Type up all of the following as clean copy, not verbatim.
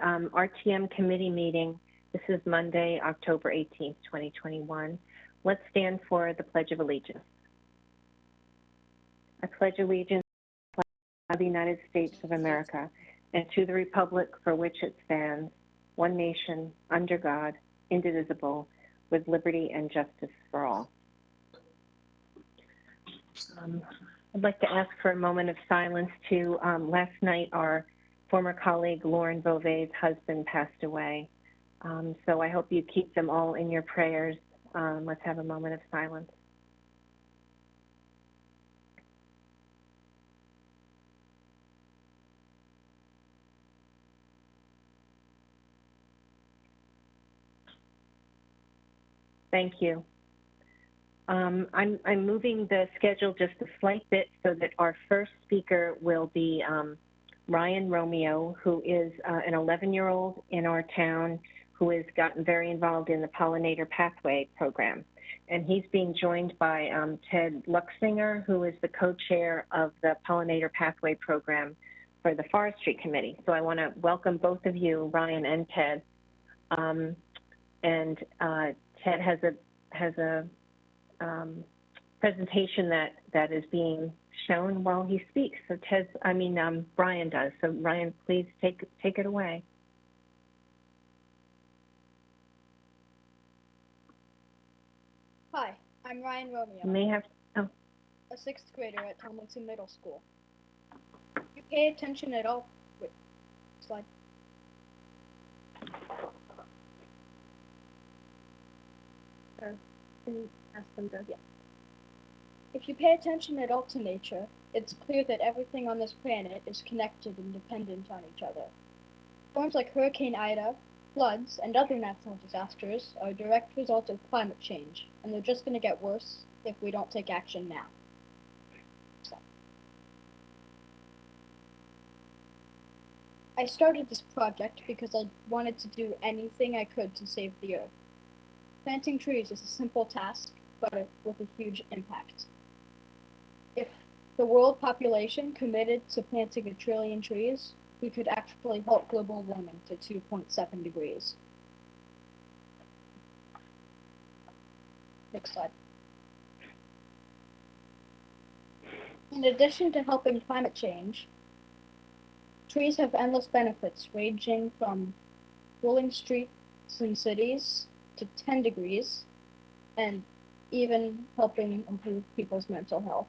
RTM committee meeting. This is Monday, October 18th, 2021. Let's stand for the Pledge of Allegiance. I pledge allegiance to the United States of America and to the republic for which it stands, one nation, under God, indivisible, with liberty and justice for all. I'd like to ask for a moment of silence to, last night our former colleague Lauren Beauvais' husband passed away. So I hope you keep them all in your prayers. Let's have a moment of silence. Thank you. I'm moving the schedule just a slight bit so that our first speaker will be Ryan Romeo, who is an 11-year-old in our town who has gotten very involved in the Pollinator Pathway program. And he's being joined by Ted Luxinger, who is the co-chair of the Pollinator Pathway program for the Forestry Committee. So I want to welcome both of you, Ryan and Ted. Ted has a presentation that is being shown while he speaks. So Brian does. So Ryan, please take it away. Hi, I'm Ryan Romeo. You may have, a 6th grader at Tomlinson Middle School. If you pay attention at all, wait, slide. Yeah. If you pay attention at all to nature, it's clear that everything on this planet is connected and dependent on each other. Storms like Hurricane Ida, floods, and other natural disasters are a direct result of climate change, and they're just going to get worse if we don't take action now. I started this project because I wanted to do anything I could to save the Earth. Planting trees is a simple task, but with a huge impact. If the world population committed to planting 1 trillion trees, we could actually halt global warming to 2.7 degrees. Next slide. In addition to helping climate change, trees have endless benefits ranging from cooling streets in cities to 10 degrees, and even helping improve people's mental health.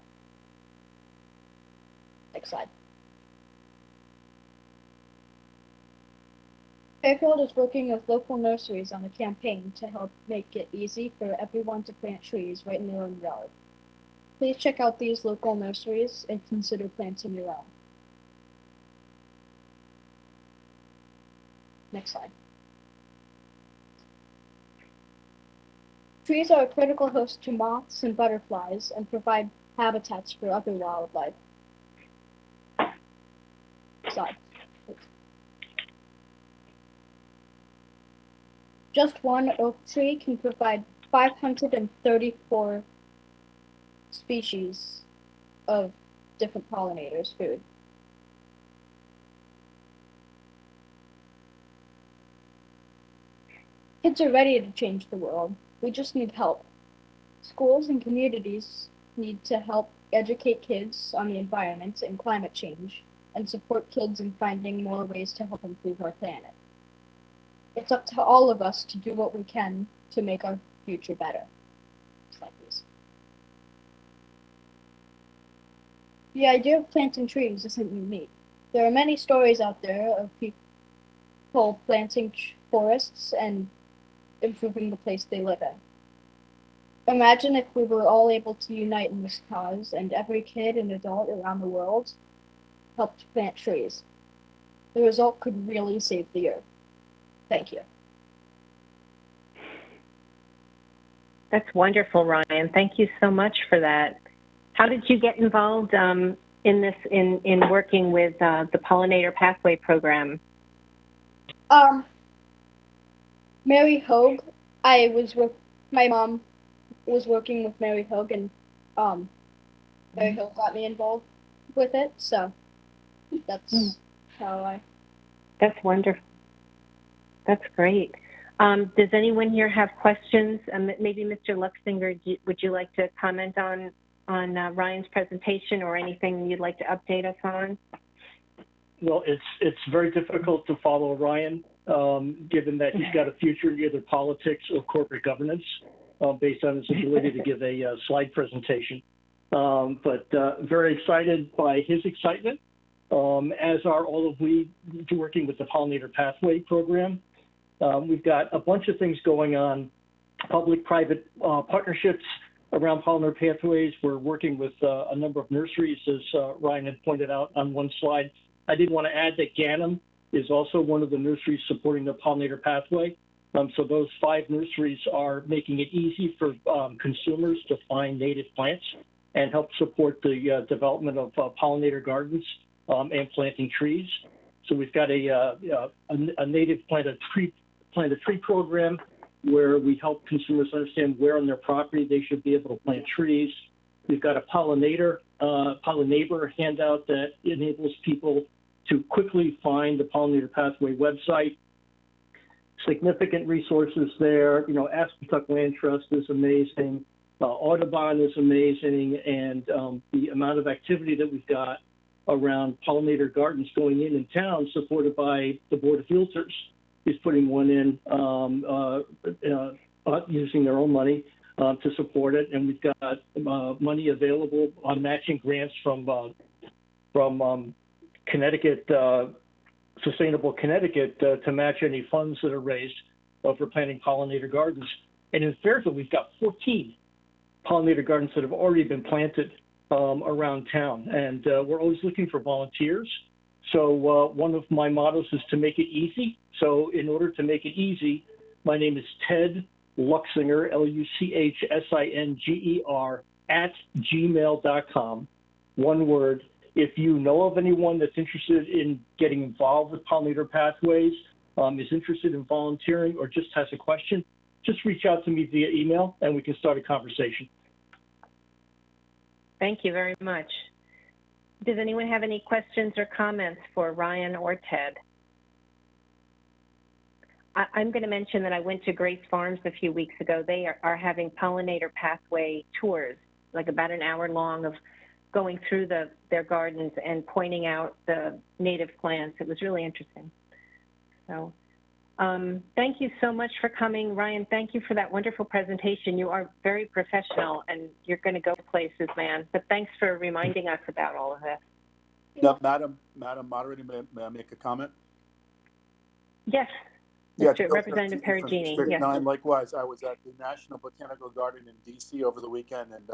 Next slide. Fairfield is working with local nurseries on a campaign to help make it easy for everyone to plant trees right in their own yard. Please check out these local nurseries and consider planting your own. Next slide. Trees are a critical host to moths and butterflies and provide habitats for other wildlife. Slide. Just one oak tree can provide 534 species of different pollinators' food. Kids are ready to change the world. We just need help. Schools and communities need to help educate kids on the environment and climate change and support kids in finding more ways to help improve our planet. It's up to all of us to do what we can to make our future better. Slide, please. The idea of planting trees isn't unique. There are many stories out there of people planting forests and improving the place they live in. Imagine if we were all able to unite in this cause and every kid and adult around the world helped plant trees. The result could really save the Earth. Thank you. That's wonderful, Ryan. Thank you so much for that. How did you get involved in working with the Pollinator Pathway program? Mary Hogue. My mom was working with Mary Hogue, and Mary Hogue got me involved with it. So that's how I. That's wonderful. That's great. Does anyone here have questions? Maybe Mr. Luxinger, would you like to comment on Ryan's presentation or anything you'd like to update us on? Well, it's very difficult to follow Ryan, given that he's got a future in either politics or corporate governance, based on his ability to give a slide presentation. But very excited by his excitement, as are all of we working with the Pollinator Pathway program. We've got a bunch of things going on, public-private partnerships around pollinator pathways. We're working with a number of nurseries, as Ryan had pointed out on one slide. I did want to add that Ganem is also one of the nurseries supporting the pollinator pathway. So those 5 nurseries are making it easy for consumers to find native plants and help support the development of pollinator gardens and planting trees. So we've got a native plant a tree program where we help consumers understand where on their property they should be able to plant trees. We've got a pollinator handout that enables people to quickly find the Pollinator Pathway website. Significant resources there. You know, Aspetuck Land Trust is amazing. Audubon is amazing, and the amount of activity that we've got around pollinator gardens going in town, supported by the Board of Realtors, is putting one in using their own money to support it, and we've got money available on matching grants from Connecticut, Sustainable Connecticut, to match any funds that are raised for planting pollinator gardens. And in Fairfield, we've got 14 pollinator gardens that have already been planted around town, and we're always looking for volunteers. So one of my mottos is to make it easy. So in order to make it easy, my name is Ted Luxinger, Luchsinger, @gmail.com. One word. If you know of anyone that's interested in getting involved with pollinator pathways, is interested in volunteering, or just has a question, just reach out to me via email and we can start a conversation. Thank you very much. Does anyone have any questions or comments for Ryan or Ted? I'm going to mention that I went to Grace Farms a few weeks ago. They are having pollinator pathway tours, like about an hour long, of going through their gardens and pointing out the native plants. It was really interesting. So thank you so much for coming. Ryan, thank you for that wonderful presentation. You are very professional and you're going to go places, man. But thanks for reminding us about all of this. No, Madam Moderator, may I make a comment? Yes. Yeah, Representative Perugini. Yes. Likewise, I was at the National Botanical Garden in DC over the weekend, and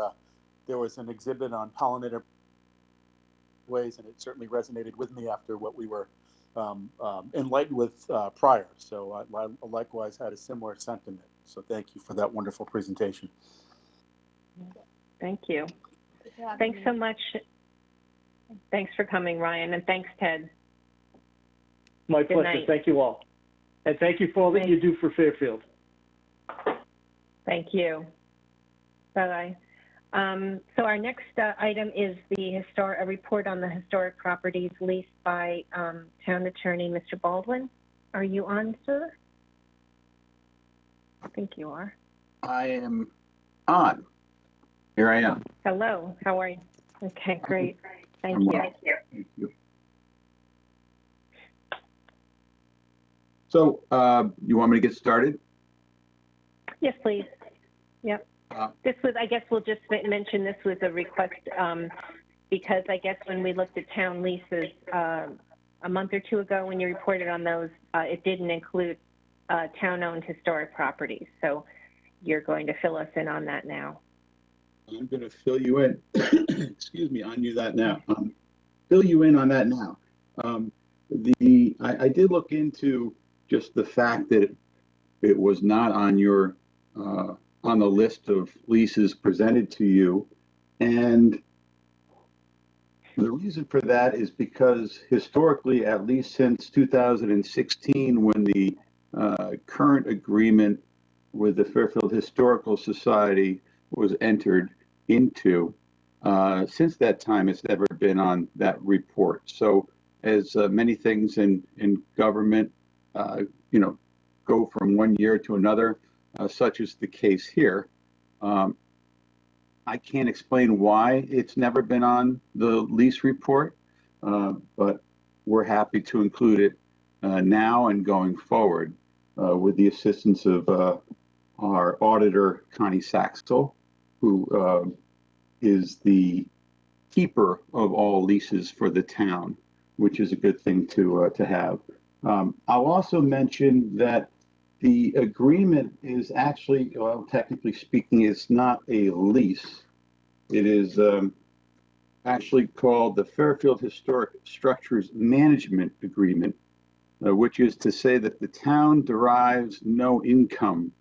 there was an exhibit on pollinator ways, and it certainly resonated with me after what we were enlightened with prior. So I likewise had a similar sentiment. So thank you for that wonderful presentation. Thank you. Thanks so much. Thanks for coming, Ryan, and thanks, Ted. My pleasure. Thank you all. And thank you for all that you do for Fairfield. Thank you. Bye-bye. So our next item is a report on the historic properties leased by Town Attorney Mr. Baldwin. Are you on, sir? I think you are. I am on. Here I am. Hello. How are you? Okay, great. Thank you. Thank you. So, you want me to get started? Yes, please. Yep. This was, I guess we'll just mention this was a request because I guess when we looked at town leases a month or two ago when you reported on those, it didn't include town-owned historic properties. So you're going to fill us in on that now. I'm going to fill you in. Excuse me, on you that now. Fill you in on that now. I did look into just the fact that it was not on your on the list of leases presented to you, and the reason for that is because historically, at least since 2016, when the current agreement with the Fairfield Historical Society was entered into, since that time, it's never been on that report. So as many things in government, you know, go from one year to another, such as the case here. I can't explain why it's never been on the lease report, but we're happy to include it now and going forward with the assistance of our auditor, Connie Saxel, who is the keeper of all leases for the town, which is a good thing to have. I'll also mention that the agreement is actually, well, technically speaking, it's not a lease. It is actually called the Fairfield Historic Structures Management Agreement, which is to say that the town derives no income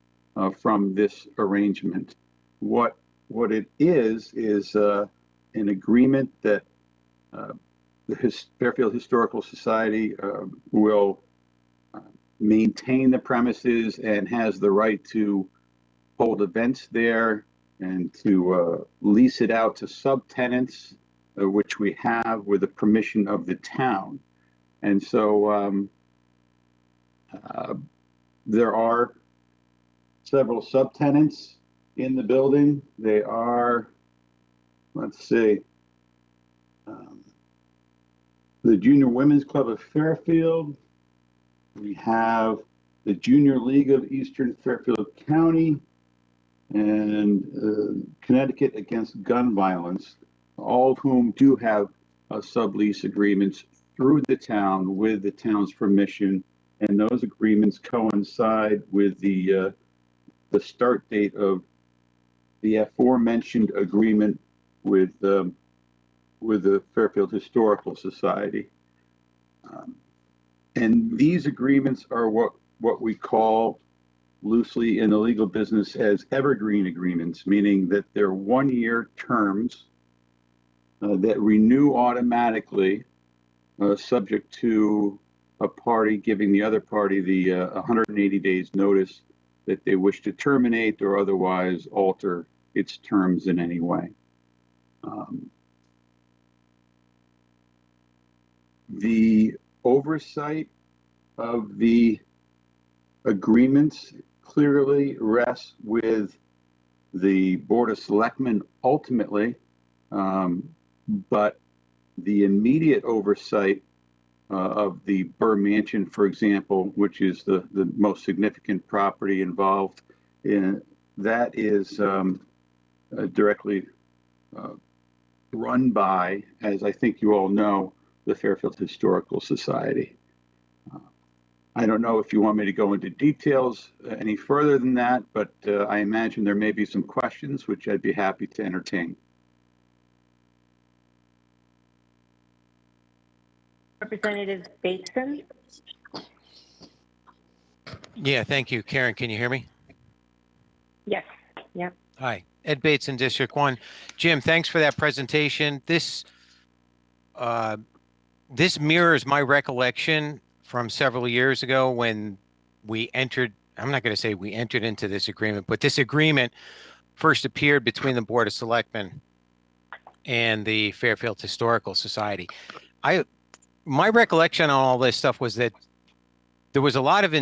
from this arrangement. What it is an agreement that the Fairfield Historical Society will maintain the premises and has the right to hold events there and to lease it out to subtenants, which we have with the permission of the town. And so there are several subtenants in the building. They are, let's see, the Junior Women's Club of Fairfield. We have the Junior League of Eastern Fairfield County and Connecticut Against Gun Violence, all of whom do have sublease agreements through the town with the town's permission, and those agreements coincide with the start date of the aforementioned agreement with the Fairfield Historical Society. And these agreements are what we call loosely in the legal business as evergreen agreements, meaning that they're one-year terms that renew automatically, subject to a party giving the other party the 180 days notice that they wish to terminate or otherwise alter its terms in any way. The oversight of the agreements clearly rests with the Board of Selectmen ultimately, but the immediate oversight of the Burr Mansion, for example, which is the most significant property involved, that is directly run by, as I think you all know, the Fairfield Historical Society. I don't know if you want me to go into details any further than that, but I imagine there may be some questions which I'd be happy to entertain. Representative Bateson? Yeah, thank you. Karen, can you hear me? Yes. Yep. Hi, Ed Bateson, District 1. Jim, thanks for that presentation. This mirrors my recollection from several years ago when we entered, I'm not going to say we entered into this agreement, but this agreement first appeared between the Board of Selectmen and the Fairfield Historical Society. My recollection on all this stuff was that there was a lot of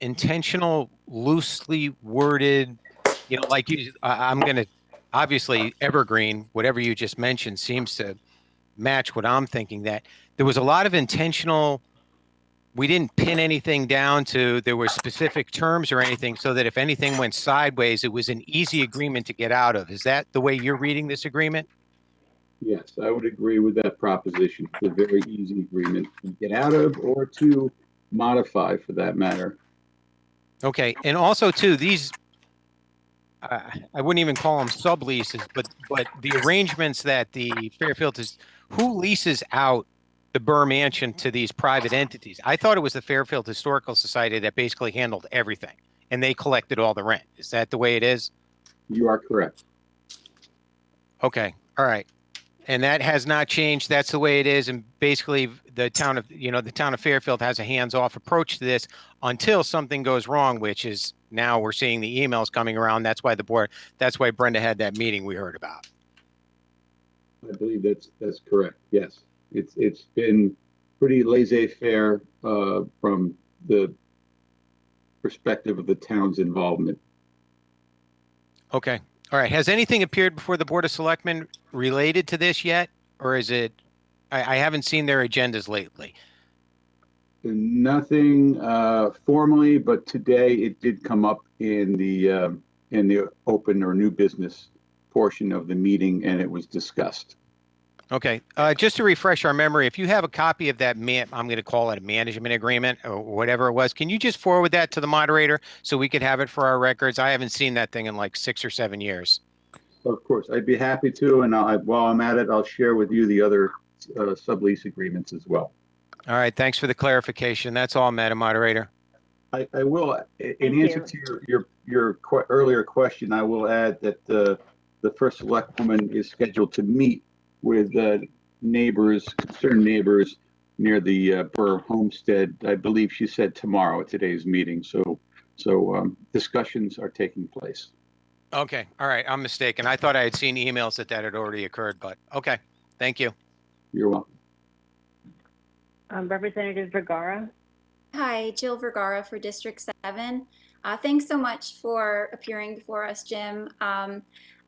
intentional, loosely worded, you know, like I'm going to, obviously evergreen, whatever you just mentioned seems to match what I'm thinking, that there was a lot of intentional, we didn't pin anything down to there were specific terms or anything, so that if anything went sideways, it was an easy agreement to get out of. Is that the way you're reading this agreement? Yes, I would agree with that proposition. It's a very easy agreement to get out of or to modify, for that matter. Okay, and also too, these, I wouldn't even call them subleases, but the arrangements that the Fairfield is, who leases out the Burr Mansion to these private entities? I thought it was the Fairfield Historical Society that basically handled everything, and they collected all the rent. Is that the way it is? You are correct. Okay, all right. And that has not changed. That's the way it is. And basically the town of, the town of Fairfield has a hands-off approach to this until something goes wrong, which is now we're seeing the emails coming around. That's why that's why Brenda had that meeting we heard about. I believe that's correct. Yes. It's been pretty laissez-faire from the perspective of the town's involvement. Okay. All right. Has anything appeared before the Board of Selectmen related to this yet? Or is it, I haven't seen their agendas lately. Nothing formally, but today it did come up in the open or new business portion of the meeting, and it was discussed. Okay. Just to refresh our memory, if you have a copy of that I'm going to call it a management agreement or whatever it was, can you just forward that to the moderator so we could have it for our records? I haven't seen that thing in like 6 or 7 years. Of course, I'd be happy to, and while I'm at it, I'll share with you the other sublease agreements as well. All right. Thanks for the clarification. That's all, Madam Moderator. I will, in Thank answer you. to your earlier question, I will add that the first selectwoman is scheduled to meet with concerned neighbors near the Burr Homestead. I believe she said tomorrow at today's meeting. So discussions are taking place. Okay. All right. I'm mistaken. I thought I had seen emails that had already occurred, but okay. Thank you. You're welcome. Representative Vergara. Hi, Jill Vergara for District 7. Thanks so much for appearing before us, Jim.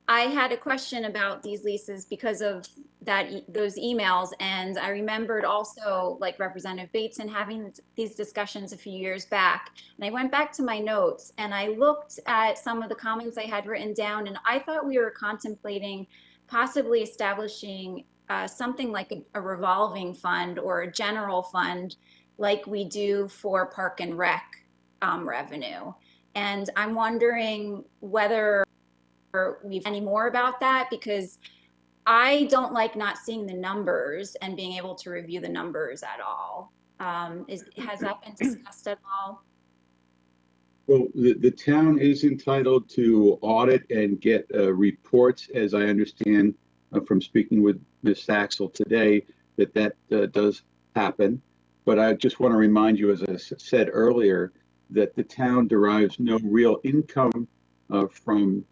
I had a question about these leases because of those emails, and I remembered also like Representative Bateson having these discussions a few years back. And I went back to my notes and I looked at some of the comments I had written down, and I thought we were contemplating possibly establishing something like a revolving fund or a general fund like we do for Park and Rec revenue. And I'm wondering whether we've any more about that, because I don't like not seeing the numbers and being able to review the numbers at all. Has that been discussed at all? Well, the town is entitled to audit and get reports, as I understand from speaking with Ms. Saxel today, that does happen. But I just want to remind you, as I said earlier, that the town derives no real income from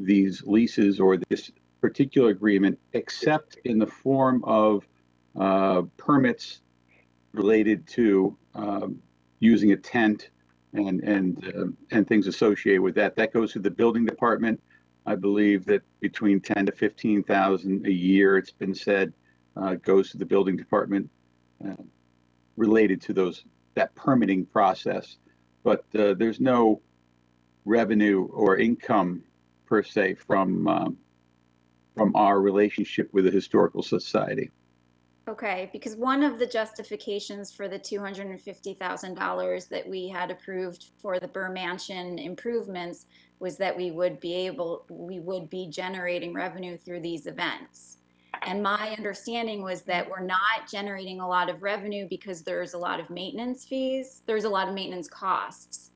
these leases or this particular agreement, except in the form of permits related to using a tent and things associated with that. That goes to the building department. I believe that between 10 to 15,000 a year, it's been said, goes to the building department related to that permitting process. But there's no revenue or income per se from our relationship with the Historical Society. Okay, because one of the justifications for the $250,000 that we had approved for the Burr Mansion improvements was that we would be generating revenue through these events. And my understanding was that we're not generating a lot of revenue because there's a lot of maintenance fees, there's a lot of maintenance costs.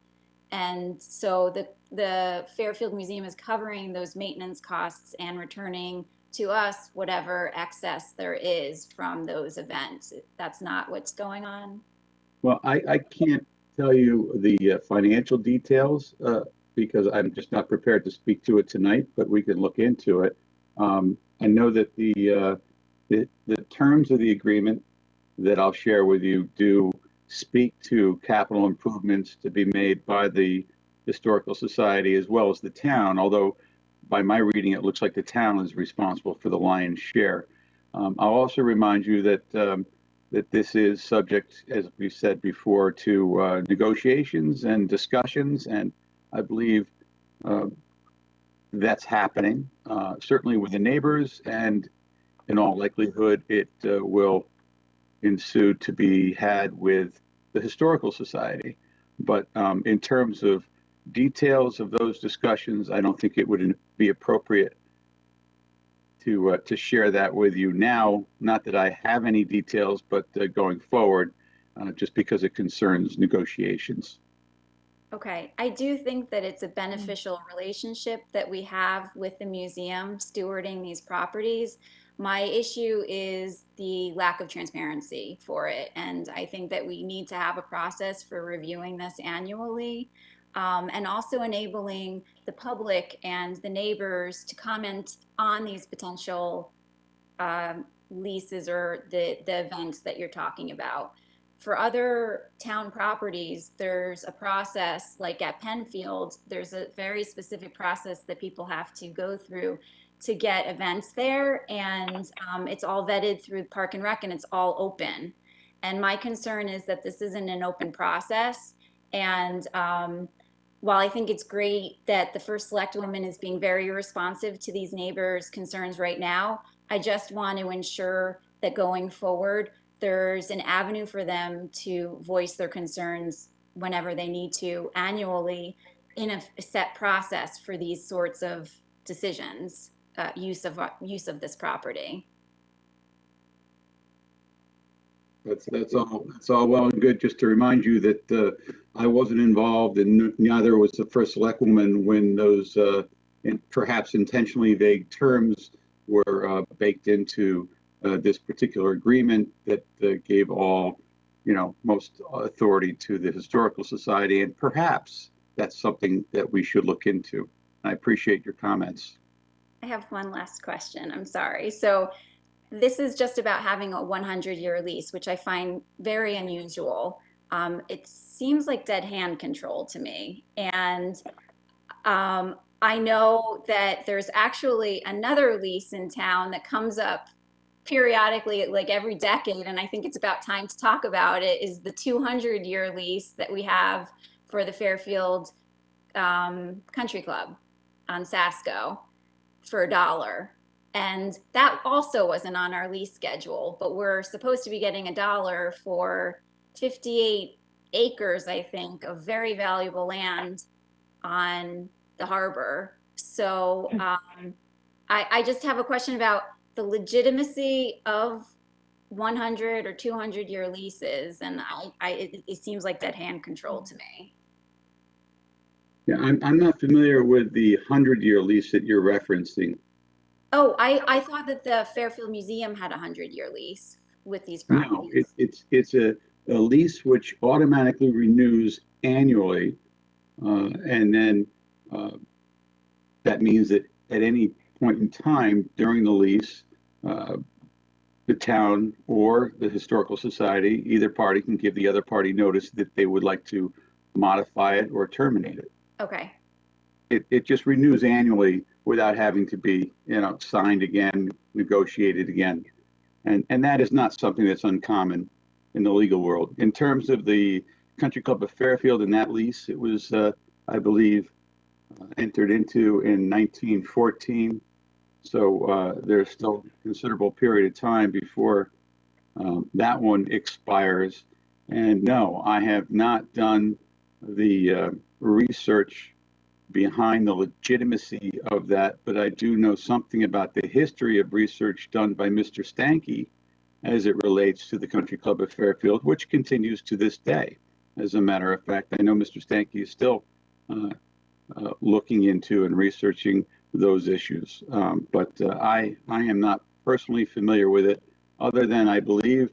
And so the Fairfield Museum is covering those maintenance costs and returning to us whatever excess there is from those events. That's not what's going on? Well, I can't tell you the financial details because I'm just not prepared to speak to it tonight, but we can look into it. I know that the terms of the agreement that I'll share with you do speak to capital improvements to be made by the Historical Society as well as the town, although by my reading, it looks like the town is responsible for the lion's share. I'll also remind you that that this is subject, as we said before, to negotiations and discussions, and I believe that's happening, certainly with the neighbors, and in all likelihood, it will ensue to be had with the Historical Society. But in terms of details of those discussions, I don't think it would be appropriate to share that with you now. Not that I have any details, but going forward, just because it concerns negotiations. Okay, I do think that it's a beneficial relationship that we have with the museum stewarding these properties. My issue is the lack of transparency for it, and I think that we need to have a process for reviewing this annually, and also enabling the public and the neighbors to comment on these potential leases or the events that you're talking about. For other town properties, there's a process, like at Penfield, there's a very specific process that people have to go through to get events there, and it's all vetted through Park and Rec, and it's all open. And my concern is that this isn't an open process, and while I think it's great that the first select woman is being very responsive to these neighbors' concerns right now, I just want to ensure that going forward, there's an avenue for them to voice their concerns whenever they need to annually in a set process for these sorts of decisions, use of this property. That's all well and good. Just to remind you that I wasn't involved, and neither was the first select woman when those perhaps intentionally vague terms were baked into this particular agreement that gave all, most authority to the Historical Society, and perhaps that's something that we should look into. I appreciate your comments. I have one last question. I'm sorry. So this is just about having a 100-year lease, which I find very unusual. It seems like dead hand control to me. And I know that there's actually another lease in town that comes up periodically, like every decade, and I think it's about time to talk about it, is the 200-year lease that we have for the Fairfield Country Club on Sasco for $1. And that also wasn't on our lease schedule, but we're supposed to be getting $1 for 58 acres, I think, of very valuable land on the harbor. So I just have a question about the legitimacy of 100 or 200-year leases, and it seems like dead hand control to me. Yeah, I'm not familiar with the 100-year lease that you're referencing. Oh, I thought that the Fairfield Museum had a 100-year lease with these properties. No, it's a lease which automatically renews annually, and then that means that at any point in time during the lease, the town or the Historical Society, either party can give the other party notice that they would like to modify it or terminate it. Okay. It just renews annually without having to be, signed again, negotiated again. And that is not something that's uncommon in the legal world. In terms of the Country Club of Fairfield and that lease, it was, I believe, entered into in 1914. So there's still a considerable period of time before that one expires. And no, I have not done the research behind the legitimacy of that, but I do know something about the history of research done by Mr. Stanky as it relates to the Country Club of Fairfield, which continues to this day. As a matter of fact, I know Mr. Stanky is still looking into and researching those issues, but I am not personally familiar with it, other than I believe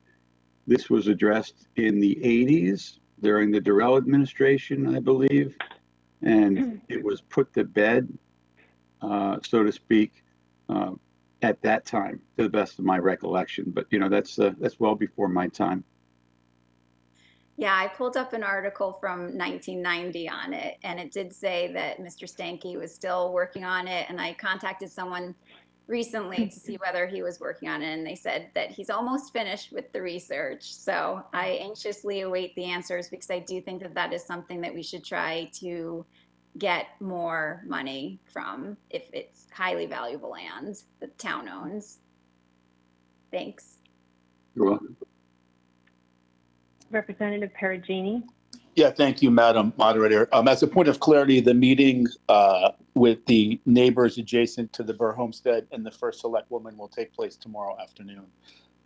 this was addressed in the 80s during the Durrell administration, I believe. And it was put to bed, so to speak, at that time, to the best of my recollection. But that's well before my time. Yeah, I pulled up an article from 1990 on it, and it did say that Mr. Stanky was still working on it. And I contacted someone recently to see whether he was working on it, and they said that he's almost finished with the research. So I anxiously await the answers, because I do think that that is something that we should try to get more money from if it's highly valuable land the town owns. Thanks. You're welcome. Representative Perugini. Yeah, thank you, Madam Moderator. As a point of clarity, the meeting with the neighbors adjacent to the Burr Homestead and the first select woman will take place tomorrow afternoon.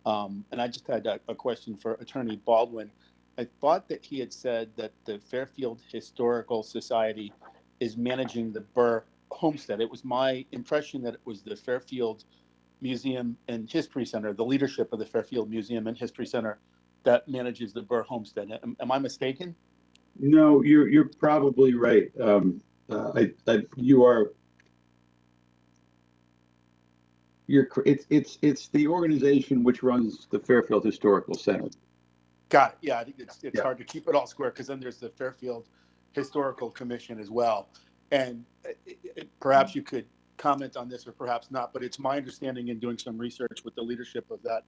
And I just had a question for Attorney Baldwin. I thought that he had said that the Fairfield Historical Society is managing the Burr Homestead. It was my impression that it was the Fairfield Museum and History Center, the leadership of the Fairfield Museum and History Center, that manages the Burr Homestead. Am I mistaken? No, you're probably right. It's the organization which runs the Fairfield Historical Center. Got it. Yeah, I think it's Yeah. hard to keep it all square because then there's the Fairfield Historical Commission as well. And perhaps you could comment on this or perhaps not, but it's my understanding in doing some research with the leadership of that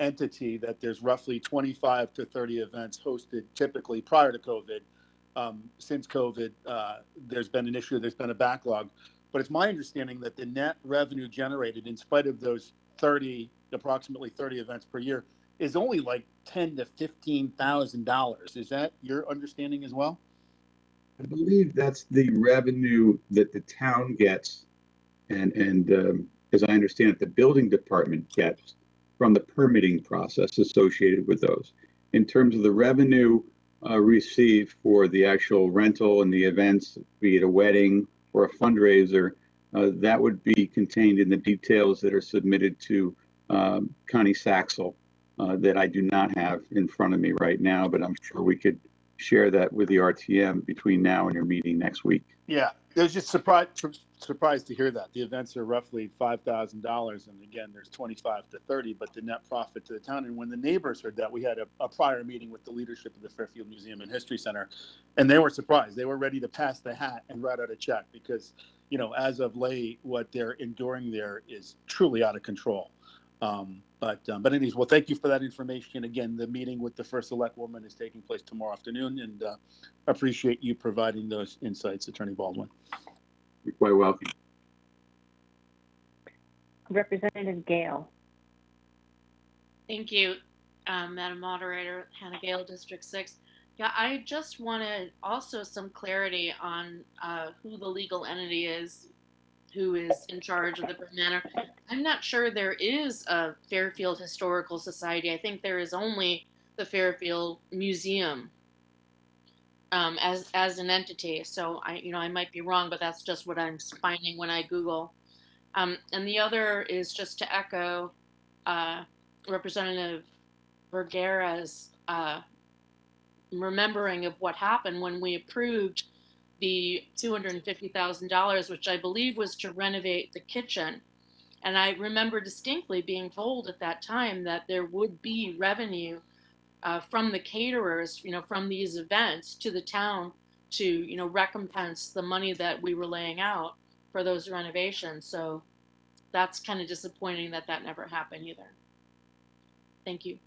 entity that there's roughly 25 to 30 events hosted typically prior to COVID. Since COVID, there's been an issue, there's been a backlog. But it's my understanding that the net revenue generated in spite of those approximately 30 events per year is only like $10,000 to $15,000. Is that your understanding as well? I believe that's the revenue that the town gets, and as I understand it, the building department gets from the permitting process associated with those. In terms of the revenue received for the actual rental and the events, be it a wedding or a fundraiser, that would be contained in the details that are submitted to Connie Saxel that I do not have in front of me right now, but I'm sure we could share that with the RTM between now and your meeting next week. Yeah, I was just surprised to hear that. The events are roughly $5,000, and again, there's 25 to 30, but the net profit to the town. And when the neighbors heard that, we had a prior meeting with the leadership of the Fairfield Museum and History Center, and they were surprised. They were ready to pass the hat and write out a check because, as of late, what they're enduring there is truly out of control. But anyways, well, thank you for that information. Again, the meeting with the first select woman is taking place tomorrow afternoon, and appreciate you providing those insights, Attorney Baldwin. You're quite welcome. Representative Gale. Thank you, Madam Moderator, Hannah Gale, District 6. Yeah, I just wanted also some clarity on who the legal entity is, who is in charge of the Manor. I'm not sure there is a Fairfield Historical Society. I think there is only the Fairfield Museum as an entity. So I might be wrong, but that's just what I'm finding when I Google. And the other is just to echo Representative Vergara's remembering of what happened when we approved the $250,000, which I believe was to renovate the kitchen. And I remember distinctly being told at that time that there would be revenue from the caterers, from these events to the town to, recompense the money that we were laying out for those renovations. So that's kind of disappointing that that never happened either. Thank you.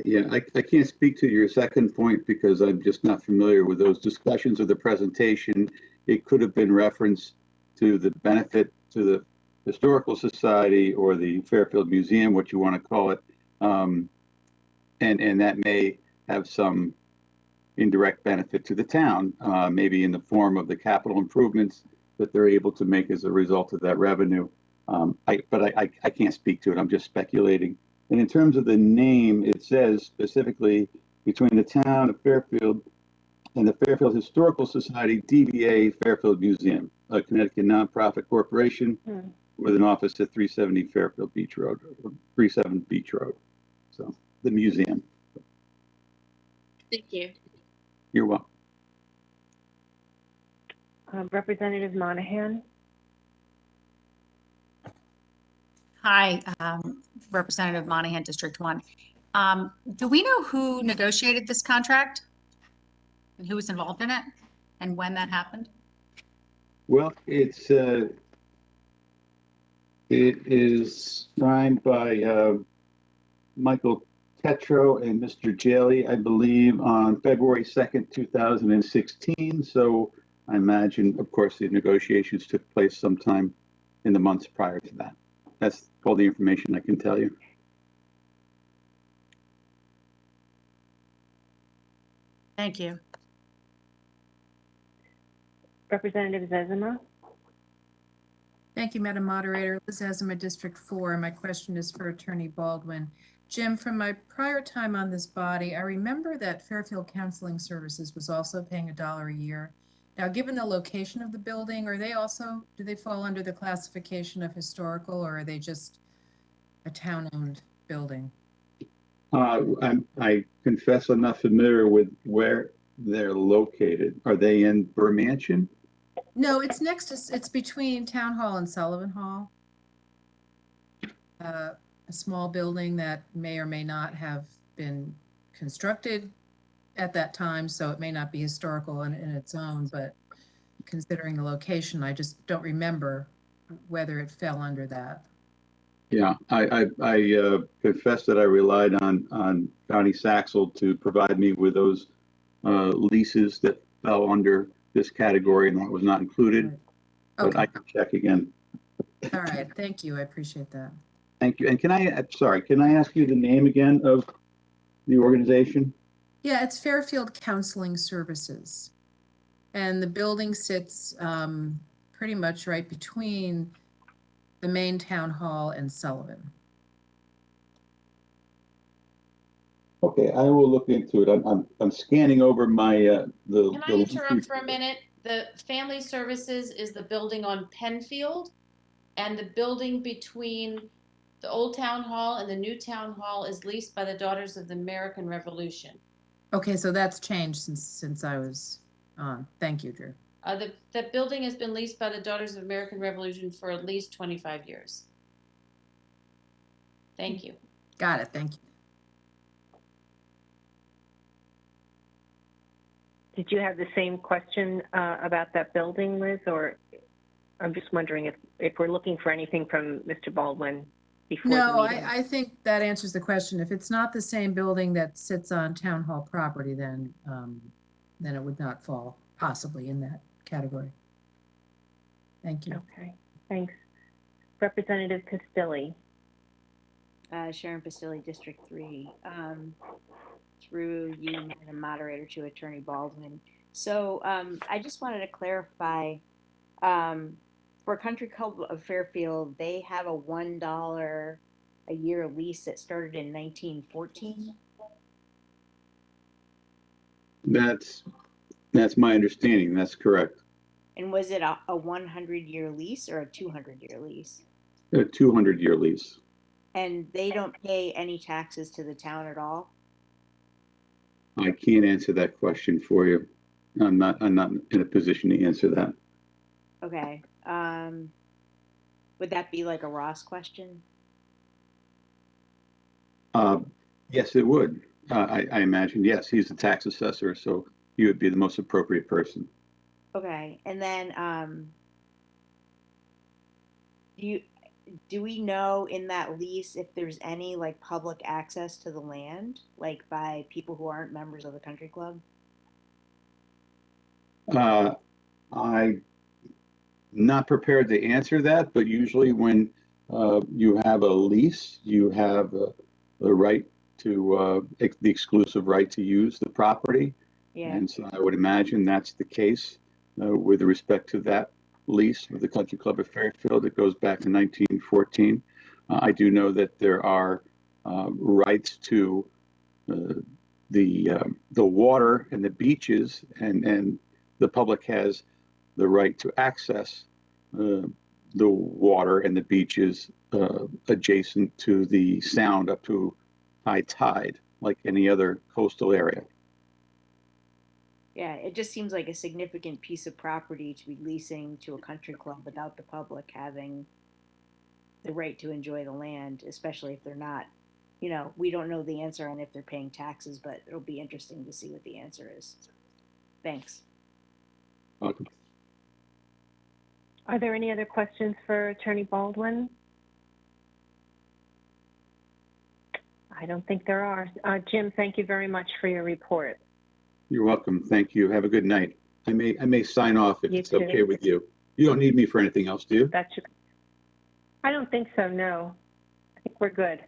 Yeah, I can't speak to your second point because I'm just not familiar with those discussions or the presentation. It could have been referenced to the benefit to the Historical Society or the Fairfield Museum, what you want to call it. And that may have some indirect benefit to the town, maybe in the form of the capital improvements that they're able to make as a result of that revenue. But I can't speak to it. I'm just speculating. And in terms of the name, it says specifically between the town of Fairfield and the Fairfield Historical Society, DBA Fairfield Museum, a Connecticut nonprofit corporation with an office at 370 Fairfield Beach Road, 37 Beach Road. So the museum. Thank you. You're welcome. Representative Monahan. Hi, Representative Monahan, District 1. Do we know who negotiated this contract and who was involved in it and when that happened? Well, it is signed by Michael Tetro and Mr. Jaley, I believe, on February 2nd, 2016. So I imagine, of course, the negotiations took place sometime in the months prior to that. That's all the information I can tell you. Thank you. Representative Zezima. Thank you, Madam Moderator. Liz Zezima, District 4. My question is for Attorney Baldwin. Jim, from my prior time on this body, I remember that Fairfield Counseling Services was also paying $1 a year. Now, given the location of the building, do they fall under the classification of historical, or are they just a town-owned building? I confess I'm not familiar with where they're located. Are they in Bermansion? No, it's between Town Hall and Sullivan Hall. A small building that may or may not have been constructed at that time, so it may not be historical in its own, but considering the location, I just don't remember whether it fell under that. Yeah, I confess that I relied on County Saxel to provide me with those leases that fell under this category, and that was not included. Right. But I Okay, can check again. all right, thank you, I appreciate that. Thank you. And can I ask you the name again of the organization? Yeah, it's Fairfield Counseling Services. And the building sits pretty much right between the main town hall and Sullivan. Okay, I will look into it. I'm scanning over my Can I interrupt for a minute? The Family Services is the building on Penfield, and the building between the old town hall and the new town hall is leased by the Daughters of the American Revolution. Okay, so that's changed since I was on. Thank you, Drew. The building has been leased by the Daughters of American Revolution for at least 25 years. Thank you. Got it, thank you. Did you have the same question about that building, Liz? Or I'm just wondering if we're looking for anything from Mr. Baldwin before the No, meeting. I think that answers the question. If it's not the same building that sits on town hall property, then it would not fall possibly in that category. Thank you. Okay, thanks. Representative Castilli. Sharon Basili, District 3. Through you, Madam Moderator, to Attorney Baldwin. So I just wanted to clarify, for Country Club of Fairfield, they have a $1 a year lease that started in 1914. That's my understanding. That's correct. And was it a 100-year lease or a 200-year lease? A 200-year lease. And they don't pay any taxes to the town at all? I can't answer that question for you. I'm not in a position to answer that. Okay. Would that be like a Ross question? Yes, it would. I imagine. Yes, he's the tax assessor, so he would be the most appropriate person. Okay. And then do we know in that lease if there's any like public access to the land, like by people who aren't members of the country club? I'm not prepared to answer that, but usually when you have a lease, you have the right to the exclusive right to use the property. Yeah. And so I would imagine that's the case with respect to that lease with the Country Club of Fairfield. It goes back to 1914. I do know that there are rights to the water and the beaches, and the public has the right to access the water and the beaches adjacent to the sound up to high tide, like any other coastal area. Yeah, it just seems like a significant piece of property to be leasing to a country club without the public having the right to enjoy the land, especially if they're not, we don't know the answer on if they're paying taxes, but it'll be interesting to see what the answer is. Thanks. Welcome. Are there any other questions for Attorney Baldwin? I don't think there are. Jim, thank you very much for your report. You're welcome. Thank you. Have a good night. I may sign off if it's okay with you. You don't need me for anything else, do you? I don't think so, no. I think we're good.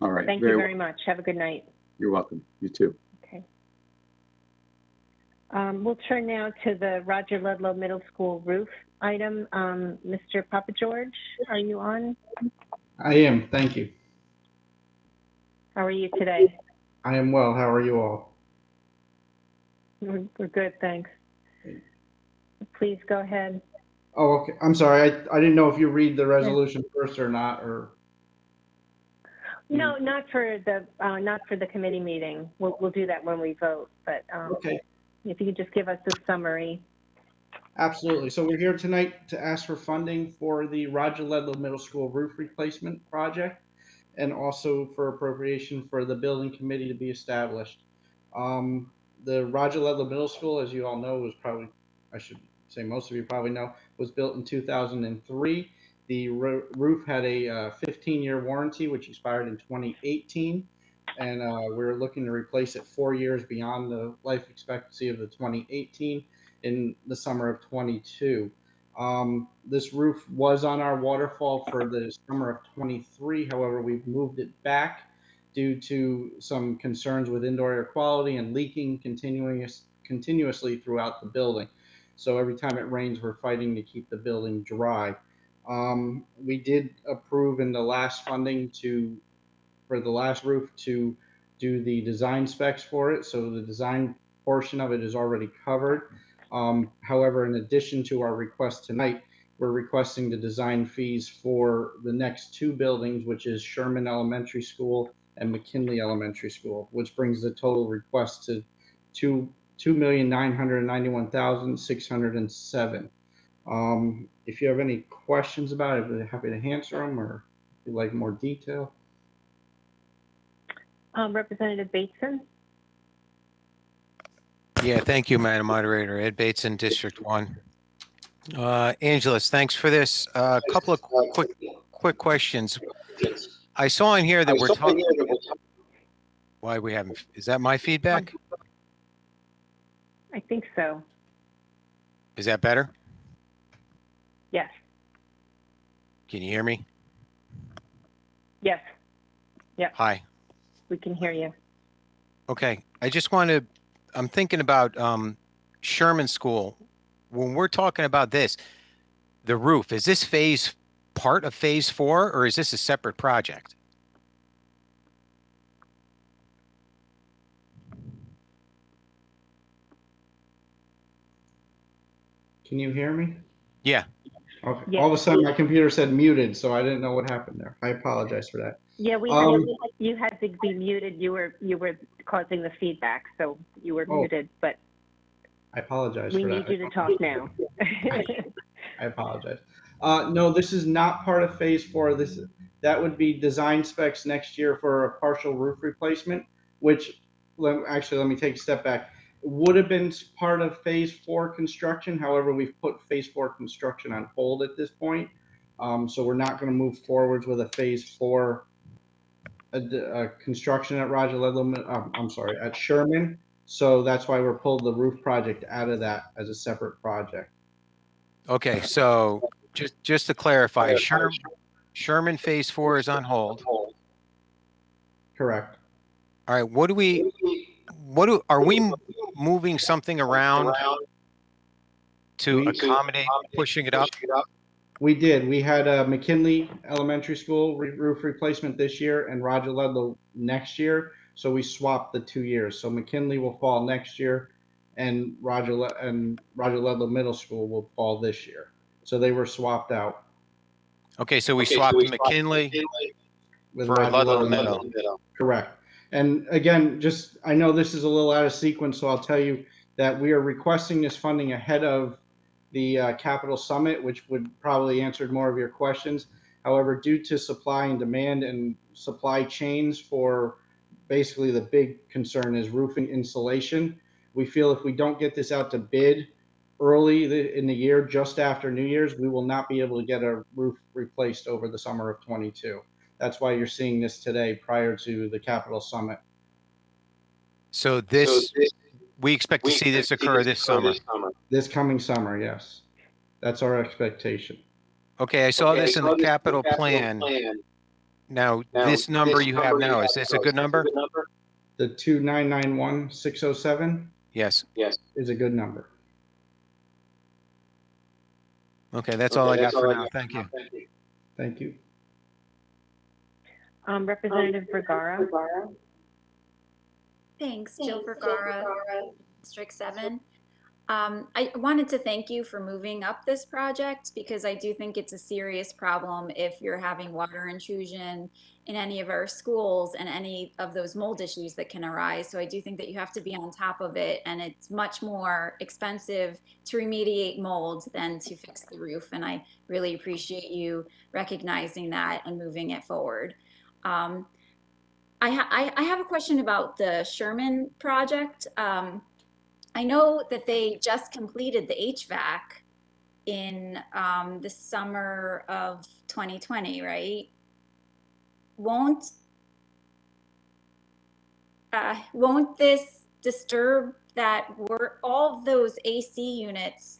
All right. Thank you very much. Have a good night. You're welcome. You too. Okay. We'll turn now to the Roger Ludlowe Middle School roof item. Mr. Papageorge, are you on? I am. Thank you. How are you today? I am well. How are you all? We're good, thanks. Please go ahead. Oh, okay. I'm sorry. I didn't know if you read the resolution first or not, or. No, not for the committee meeting. We'll do that when we vote. But Okay. If you could just give us a summary. Absolutely. So we're here tonight to ask for funding for the Roger Ludlowe Middle School roof replacement project. and also for appropriation for the building committee to be established. The Roger Ludlowe Middle School, as you all know, was probably, I should say most of you probably know, was built in 2003. The roof had a 15-year warranty, which expired in 2018, and we're looking to replace it 4 years beyond the life expectancy of the 2018 in the summer of 22. This roof was on our waterfall for the summer of 23. However, we've moved it back due to some concerns with indoor air quality and leaking continuously throughout the building. So every time it rains, we're fighting to keep the building dry. We did approve in the last funding for the last roof to do the design specs for it. So the design portion of it is already covered. However, in addition to our request tonight, we're requesting the design fees for the next two buildings, which is Sherman Elementary School and McKinley Elementary School, which brings the total request to $2,991,607. If you have any questions about it, I'd be happy to answer them, or if you'd like more detail. Representative Bateson? Yeah, thank you, Madam Moderator. Ed Bateson, District 1. Angelus, thanks for this. A couple of quick questions. I saw in here that we're talking. Why we haven't? Is that my feedback? I think so. Is that better? Yes. Can you hear me? Yes. Yep. Hi. We can hear you. Okay. I just want to. I'm thinking about Sherman School. When we're talking about this, the roof, is this part of phase 4, or is this a separate project? Can you hear me? Yeah. Okay. Yeah. All of a sudden, my computer said muted, so I didn't know what happened there. I apologize for that. Yeah, you had to be muted. You were causing the feedback, so you were muted. But I apologize. We for need that. you to talk now. I apologize. No, this is not part of phase 4. That would be design specs next year for a partial roof replacement, which actually, let me take a step back. Would have been part of phase 4 construction. However, we've put phase 4 construction on hold at this point. So we're not going to move forwards with a phase 4 construction at at Sherman. So that's why we're pulled the roof project out of that as a separate project. Okay, so just to clarify, Sherman phase 4 is on hold. Correct. All right, are we moving something around to accommodate pushing it up? We did. We had a McKinley Elementary School roof replacement this year and Roger Ludlowe next year. So we swapped the 2 years. So McKinley will fall next year, and Roger Ludlowe Middle School will fall this year. So they were swapped out. Okay, so we swapped McKinley with for Ludlowe Middle. Correct. And again, I know this is a little out of sequence, so I'll tell you that we are requesting this funding ahead of the Capital Summit, which would probably answer more of your questions. However, due to supply and demand and supply chains for basically the big concern is roofing insulation, we feel if we don't get this out to bid early in the year, just after New Year's, we will not be able to get a roof replaced over the summer of 22. That's why you're seeing this today prior to the Capital Summit. So we expect to see this occur this summer. This coming summer, yes. That's our expectation. Okay, I saw this in the capital plan. Now, this number you have now, is this a good number? The 2,991,607? Yes. Is a good number. Okay, that's all I got for now. Thank you. Thank you. Representative Vergara. Thanks, Jill Vergara, District 7. I wanted to thank you for moving up this project because I do think it's a serious problem if you're having water intrusion in any of our schools and any of those mold issues that can arise. So I do think that you have to be on top of it, and it's much more expensive to remediate mold than to fix the roof. And I really appreciate you recognizing that and moving it forward. I have a question about the Sherman project. I know that they just completed the HVAC in the summer of 2020, right? Won't this disturb that work? All of those AC units,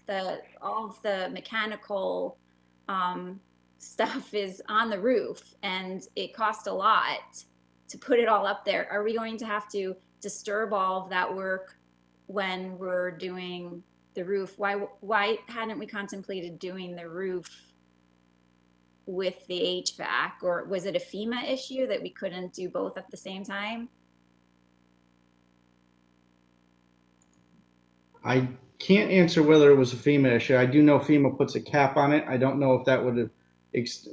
all of the mechanical stuff is on the roof, and it cost a lot to put it all up there. Are we going to have to disturb all of that work when we're doing the roof? Why hadn't we contemplated doing the roof with the HVAC? Or was it a FEMA issue that we couldn't do both at the same time? I can't answer whether it was a FEMA issue. I do know FEMA puts a cap on it. I don't know if that would have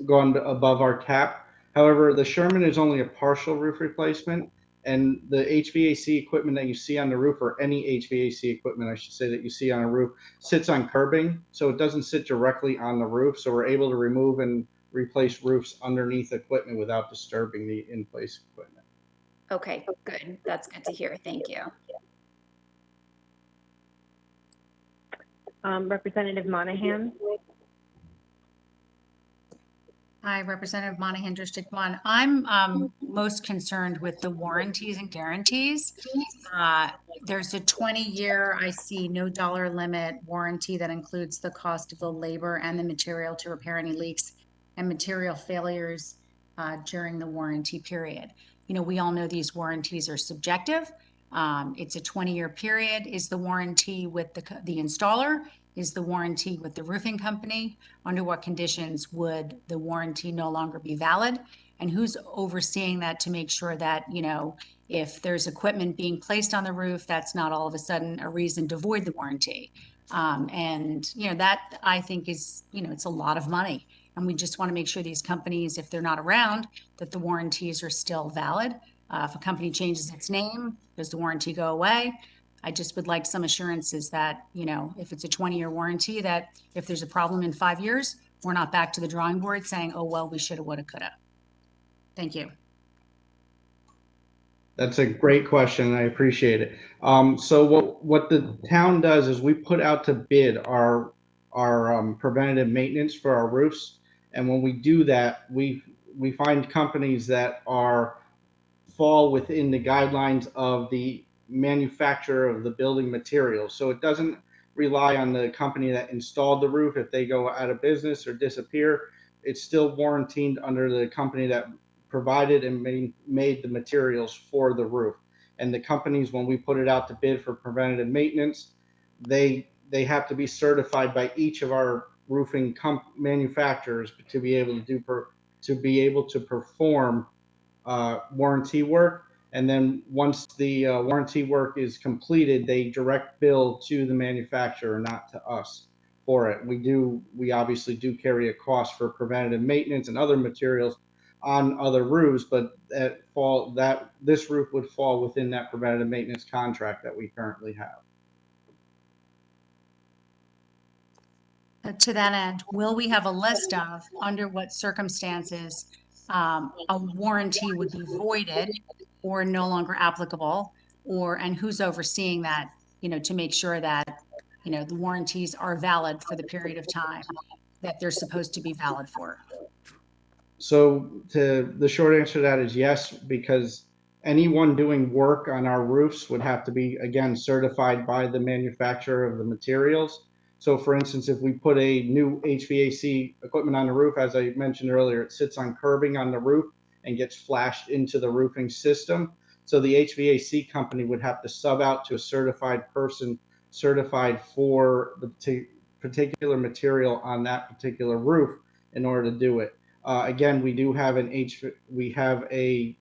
gone above our cap. However, the Sherman is only a partial roof replacement, and the HVAC equipment that you see on the roof, or any HVAC equipment, I should say, that you see on a roof, sits on curbing, so it doesn't sit directly on the roof. So we're able to remove and replace roofs underneath equipment without disturbing the in-place equipment. Okay, good. That's good to hear. Thank you. Representative Monahan. Hi, Representative Monahan, District 1. I'm most concerned with the warranties and guarantees. There's a 20-year, I see no dollar limit warranty that includes the cost of the labor and the material to repair any leaks and material failures during the warranty period. You know, we all know these warranties are subjective. It's a 20-year period. Is the warranty with the installer? Is the warranty with the roofing company? Under what conditions would the warranty no longer be valid? And who's overseeing that to make sure that, you know, if there's equipment being placed on the roof, that's not all of a sudden a reason to void the warranty? And, you know, that I think is, you know, it's a lot of money. And we just want to make sure these companies, if they're not around, that the warranties are still valid. If a company changes its name, does the warranty go away? I just would like some assurances that, you know, if it's a 20-year warranty, that if there's a problem in 5 years, we're not back to the drawing board saying, oh, well, we shoulda, woulda, coulda. Thank you. That's a great question. I appreciate it. So what the town does is we put out to bid our preventative maintenance for our roofs, and when we do that, we find companies that fall within the guidelines of the manufacturer of the building materials. So it doesn't rely on the company that installed the roof. If they go out of business or disappear, it's still warranted under the company that provided and made the materials for the roof. And the companies, when we put it out to bid for preventative maintenance, they have to be certified by each of our roofing manufacturers to be able to perform warranty work. And then once the warranty work is completed, they direct bill to the manufacturer, not to us for it. We obviously do carry a cost for preventative maintenance and other materials on other roofs, but this roof would fall within that preventative maintenance contract that we currently have. To that end, will we have a list of under what circumstances a warranty would be voided or no longer applicable, and who's overseeing that, you know, to make sure that, you know, the warranties are valid for the period of time that they're supposed to be valid for? So the short answer to that is yes, because anyone doing work on our roofs would have to be, again, certified by the manufacturer of the materials. So for instance, if we put a new HVAC equipment on the roof, as I mentioned earlier, it sits on curbing on the roof and gets flashed into the roofing system. So the HVAC company would have to sub out to a certified person certified for the particular material on that particular roof in order to do it. Again, we have a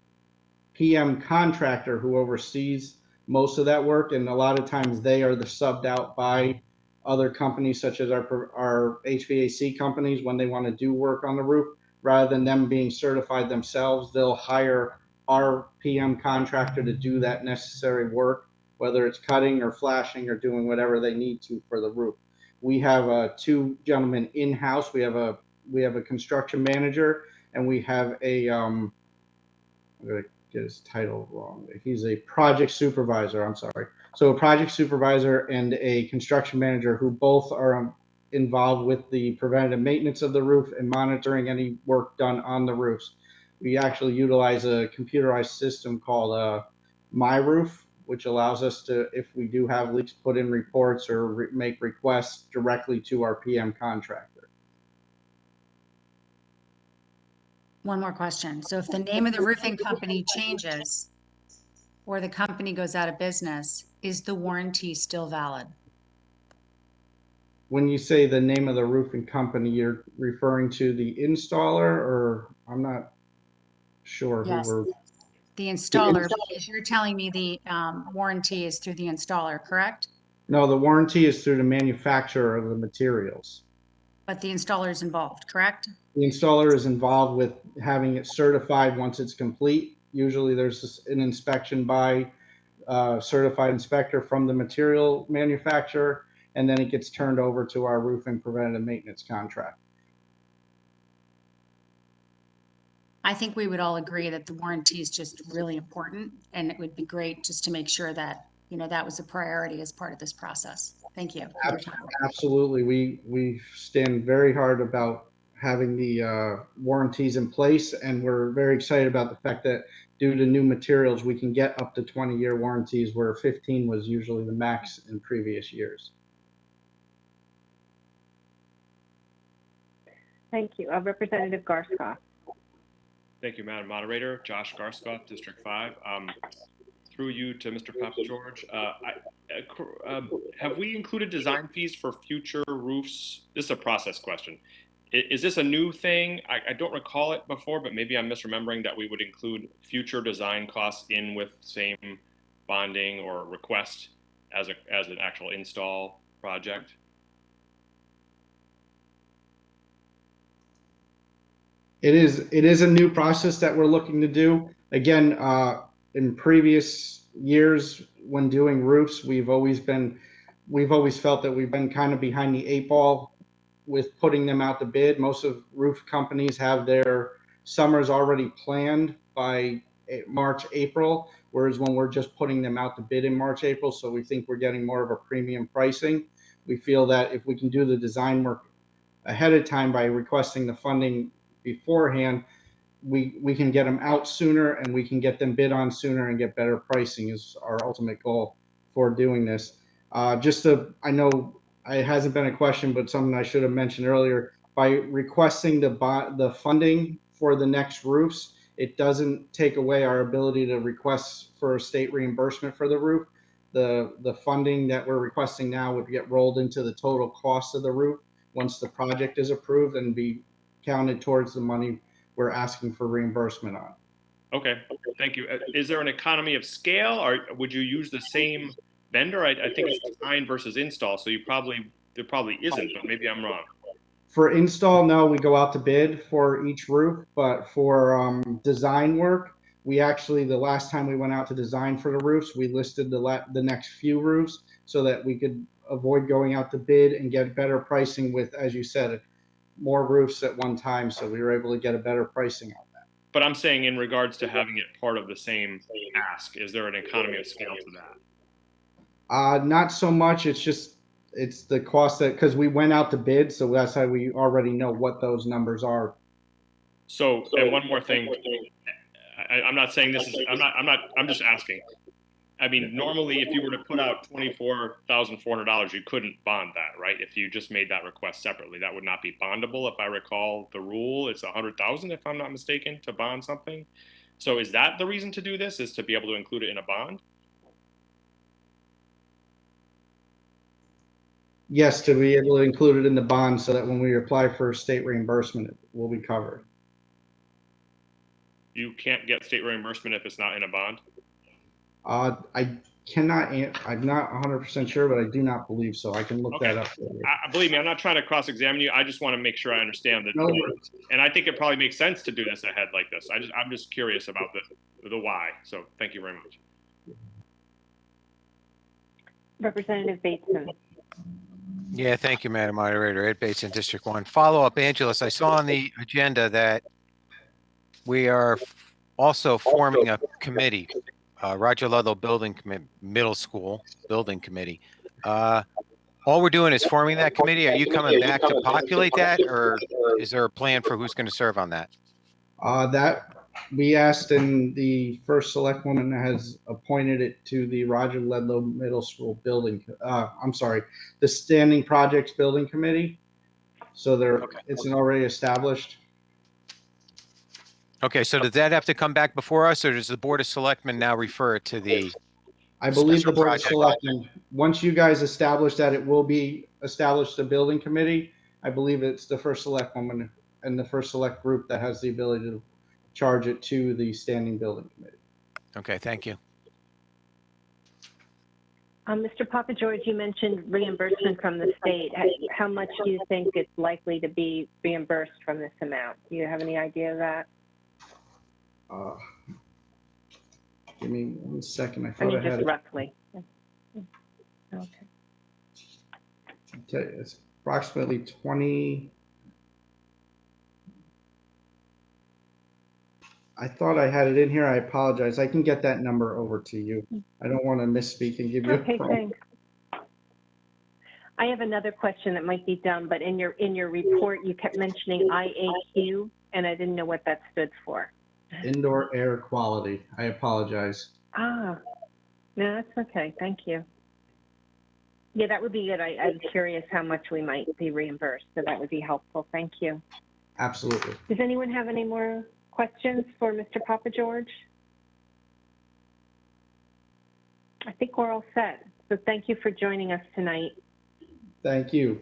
PM contractor who oversees most of that work, and a lot of times they are subbed out by other companies, such as our HVAC companies, when they want to do work on the roof. Rather than them being certified themselves, they'll hire our PM contractor to do that necessary work, whether it's cutting or flashing or doing whatever they need to for the roof. We have two gentlemen in-house. We have a construction manager, and we have a I'm going to get his title wrong. He's a project supervisor, I'm sorry. So a project supervisor and a construction manager who both are involved with the preventative maintenance of the roof and monitoring any work done on the roofs. We actually utilize a computerized system called My Roof, which allows us to, if we do have leaks, put in reports or make requests directly to our PM contractor. One more question. So if the name of the roofing company changes or the company goes out of business, is the warranty still valid? When you say the name of the roofing company, you're referring to the installer, or I'm not sure who Yes. we're. The installer, because you're telling me the warranty is through the installer, correct? No, the warranty is through the manufacturer of the materials. But the installer is involved, correct? The installer is involved with having it certified once it's complete. Usually there's an inspection by a certified inspector from the material manufacturer, and then it gets turned over to our roofing preventative maintenance contract. I think we would all agree that the warranty is just really important, and it would be great just to make sure that, you know, that was a priority as part of this process. Thank you for your time. Absolutely. We stand very hard about having the warranties in place, and we're very excited about the fact that due to new materials, we can get up to 20-year warranties where 15 was usually the max in previous years. Thank you. Representative Garskoff. Thank you, Madam Moderator. Josh Garskoff, District 5. Through you to Mr. Papageorge. Have we included design fees for future roofs? This is a process question. Is this a new thing? I don't recall it before, but maybe I'm misremembering that we would include future design costs in with same bonding or request as an actual install project. It is a new process that we're looking to do. Again, in previous years when doing roofs, we've always felt that we've been kind of behind the 8 ball with putting them out to bid. Most of roof companies have their summers already planned by March, April, whereas when we're just putting them out to bid in March, April, so we think we're getting more of a premium pricing. We feel that if we can do the design work ahead of time by requesting the funding beforehand, we can get them out sooner and we can get them bid on sooner and get better pricing is our ultimate goal for doing this. I know it hasn't been a question, but something I should have mentioned earlier. By requesting the funding for the next roofs, it doesn't take away our ability to request for state reimbursement for the roof. The funding that we're requesting now would get rolled into the total cost of the roof once the project is approved and be counted towards the money we're asking for reimbursement on. Okay, thank you. Is there an economy of scale, or would you use the same vendor? I think it's design versus install, so there probably isn't, but maybe I'm wrong. For install, no, we go out to bid for each roof, but for design work, we actually, the last time we went out to design for the roofs, we listed the next few roofs so that we could avoid going out to bid and get better pricing with, as you said, more roofs at one time, so we were able to get a better pricing on that. But I'm saying in regards to having it part of the same ask, is there an economy of scale to that? Not so much. It's the cost that, because we went out to bid, so that's how we already know what those numbers are. So, and one more thing, I'm not saying this is, I'm just asking. I mean, normally if you were to put out $24,400, you couldn't bond that, right? If you just made that request separately, that would not be bondable. If I recall the rule, it's $100,000 if I'm not mistaken to bond something. So is that the reason to do this, is to be able to include it in a bond? Yes, to be able to include it in the bond so that when we apply for state reimbursement, it will be covered. You can't get state reimbursement if it's not in a bond? I cannot, I'm not 100% sure, but I do not believe so. I can look that up. Believe me, I'm not trying to cross-examine you. I just want to make sure I understand that. And I think it probably makes sense to do this ahead like this. I'm just curious about the why. So thank you very much. Representative Bateson. Yeah, thank you, Madam Moderator. Ed Bateson, District 1. Follow-up, Angelus. I saw on the agenda that we are also forming a committee, Roger Ludlowe Middle School Building Committee. All we're doing is forming that committee. Are you coming back to populate that, or is there a plan for who's going to serve on that? That we asked, and the first select woman has appointed it to the Roger Ludlowe Middle School Building. I'm sorry, the Standing Projects Building Committee. So it's already established. Okay, so does that have to come back before us, or does the Board of Selectmen now refer it to the? I believe the Special Board of project. Selectmen, once you guys establish that it will be established a building committee, I believe it's the first select woman and the first select group that has the ability to charge it to the standing building committee. Okay, thank you. Mr. Papageorge, you mentioned reimbursement from the state. How much do you think it's likely to be reimbursed from this amount? Do you have any idea of that? Give me 1 second. I I mean, thought I had just it. roughly. Okay. It's approximately 20. I thought I had it in here. I apologize. I can get that number over to you. I don't want to misspeak and give you Okay, a problem. thanks. I have another question that might be dumb, but in your report, you kept mentioning IAQ, and I didn't know what that stood for. Indoor air quality. I apologize. Ah, no, that's okay. Thank you. Yeah, that would be good. I'm curious how much we might be reimbursed, so that would be helpful. Thank you. Absolutely. Does anyone have any more questions for Mr. Papageorge? I think we're all set. So thank you for joining us tonight. Thank you.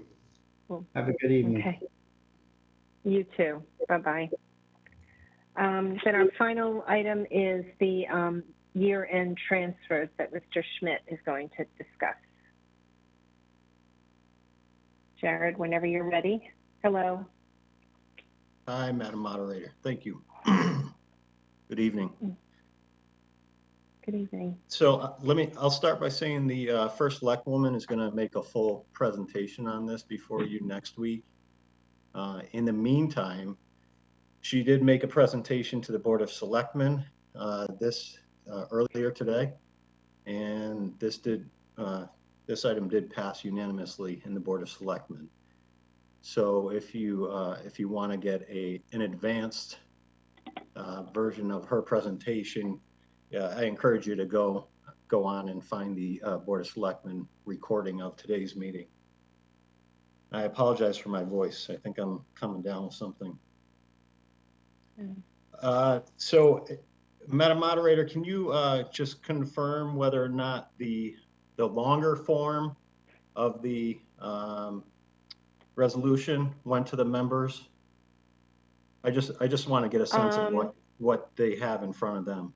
Have a good evening. Okay. You too. Bye-bye. Then our final item is the year-end transfers that Mr. Schmidt is going to discuss. Jared, whenever you're ready. Hello. Hi, Madam Moderator. Thank you. Good evening. Good evening. So I'll start by saying the first select woman is going to make a full presentation on this before you next week. In the meantime, she did make a presentation to the Board of Selectmen earlier today, and this item did pass unanimously in the Board of Selectmen. So if you want to get an advanced version of her presentation, I encourage you to go on and find the Board of Selectmen recording of today's meeting. I apologize for my voice. I think I'm coming down with something. So, Madam Moderator, can you just confirm whether or not the longer form of the resolution went to the members? I just want to get a sense of what they have in front of them.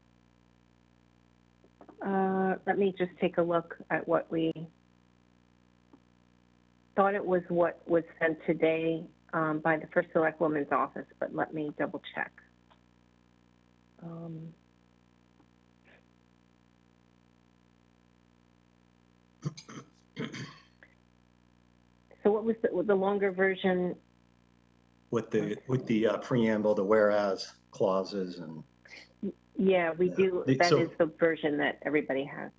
Let me just take a look at what we thought it was what was sent today by the First Select Woman's office, but let me double check. So what was the longer version? With the preamble, the whereas clauses and. Yeah, we do. That is the version that everybody has.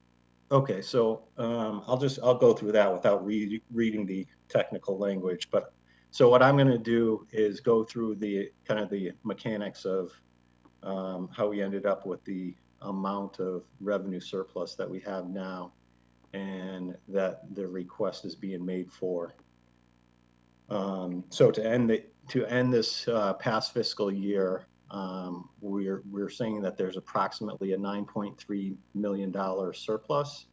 Okay, so I'll go through that without reading the technical language. But so what I'm going to do is go through the kind of the mechanics of how we ended up with the amount of revenue surplus that we have now, and that the request is being made for. So to end this past fiscal year, we're saying that there's approximately a $9.3 million surplus,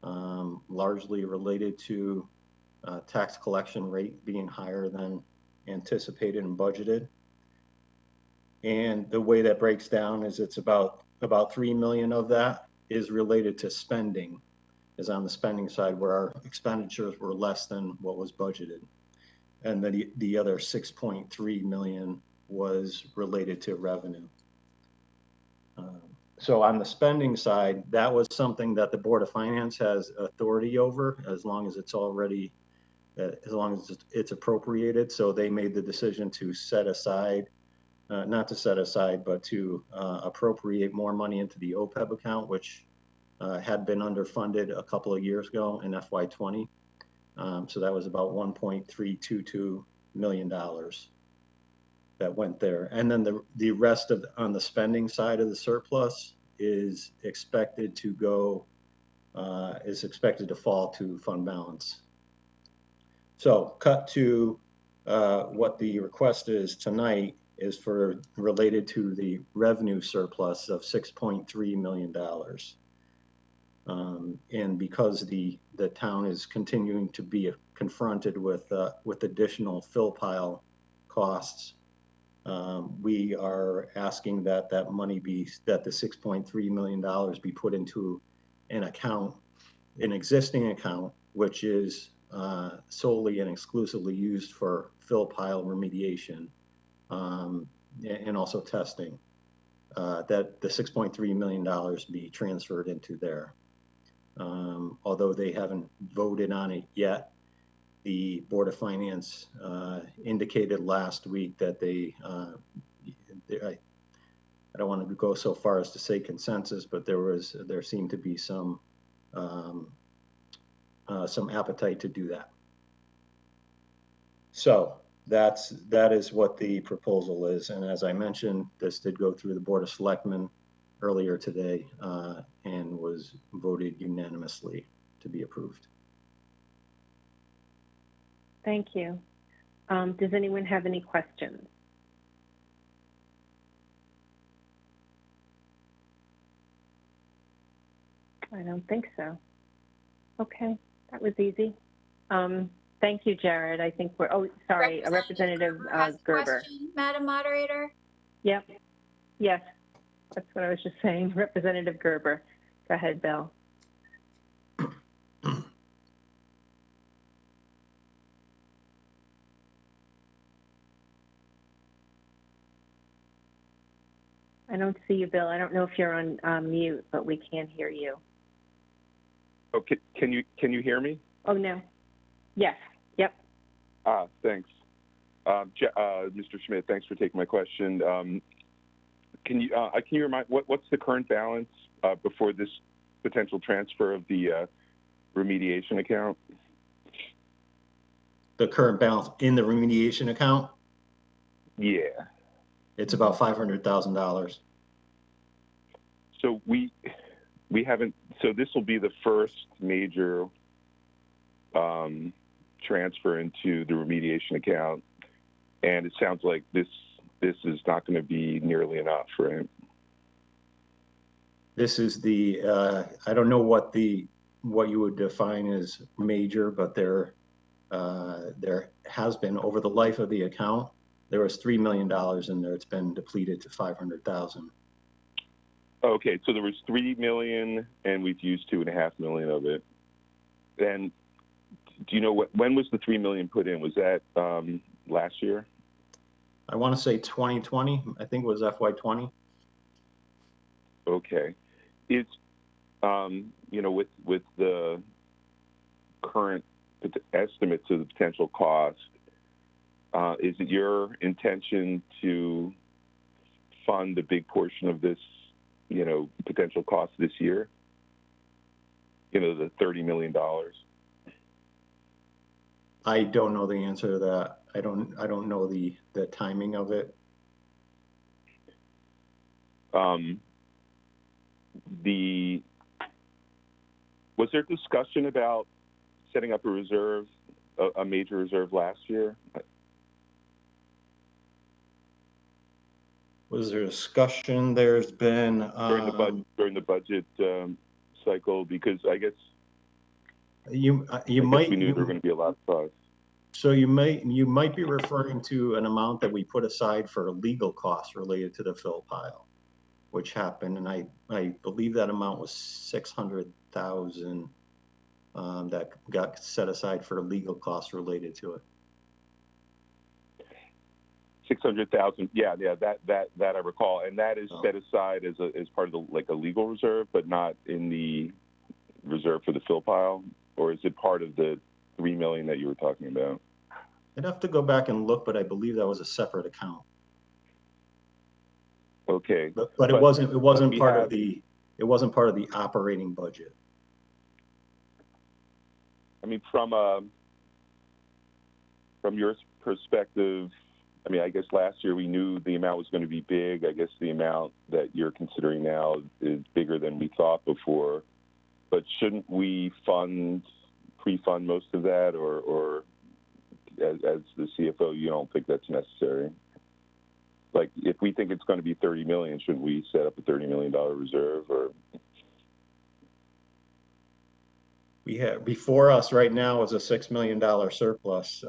largely related to tax collection rate being higher than anticipated and budgeted. And the way that breaks down is it's about 3 million of that is related to spending, is on the spending side where our expenditures were less than what was budgeted. And then the other 6.3 million was related to revenue. So on the spending side, that was something that the Board of Finance has authority over as long as it's already, as long as it's appropriated. So they made the decision to set aside not to set aside, but to appropriate more money into the OPEB account, which had been underfunded a couple of years ago in FY20. So that was about $1.322 million that went there. And then the rest of on the spending side of the surplus is expected to go, is expected to fall to fund balance. So cut to what the request is tonight is for related to the revenue surplus of $6.3 million. And because the town is continuing to be confronted with additional fill pile costs, we are asking that that money that the $6.3 million be put into an account, an existing account, which is solely and exclusively used for fill pile remediation and also testing. That the $6.3 million be transferred into there. Although they haven't voted on it yet, the Board of Finance indicated last week that I don't want to go so far as to say consensus, but there seemed to be some appetite to do that. So that is what the proposal is, and as I mentioned, this did go through the Board of Selectmen earlier today and was voted unanimously to be approved. Thank you. Does anyone have any questions? I don't think so. Okay, that was easy. Thank you, Jared. I think we're, oh, sorry, Representative has a Gerber. question, Madam Moderator. Yep, yes, that's what I was just saying. Representative Gerber. Go ahead, Bill. I don't see you, Bill. I don't know if you're on mute, but we can't hear you. Oh, can you hear me? Oh, no. Yes. Yep. Thanks. Mr. Schmidt, thanks for taking my question. Can you remind what's the current balance before this potential transfer of the remediation account? The current balance in the remediation account? Yeah. It's about $500,000. So we haven't. So this will be the first major transfer into the remediation account, and it sounds like this is not going to be nearly enough, right? This is the I don't know what you would define as major, but there has been over the life of the account. There was $3 million in there. It's been depleted to $500,000. Okay, so there was $3 million, and we've used $2.5 million of it. And do you know when was the $3 million put in? Was that last year? I want to say 2020. I think it was FY20. Okay, it's with the current estimates of the potential cost. Is it your intention to fund a big portion of this, potential cost this year? The $30 million. I don't know the answer to that. I don't know the timing of it. Was there discussion about setting up a reserve, a major reserve last year? Was there discussion? There's been during the budget cycle, because I guess we knew there were going to be a lot of costs. So you might be referring to an amount that we put aside for legal costs related to the fill pile, which happened, and I believe that amount was $600,000 that got set aside for legal costs related to it. 600,000. Yeah, that I recall, and that is set aside as part of a legal reserve, but not in the reserve for the fill pile, or is it part of the $3 million that you were talking about? I'd have to go back and look, but I believe that was a separate account. Okay. But it wasn't we part have- of the, it wasn't part of the operating budget. I mean, from your perspective, I mean, I guess last year we knew the amount was going to be big. I guess the amount that you're considering now is bigger than we thought before. But shouldn't we pre-fund most of that, or as the CFO, you don't think that's necessary? Like, if we think it's going to be 30 million, should we set up a $30 million reserve? Or We have, before us right now is a $6 million surplus.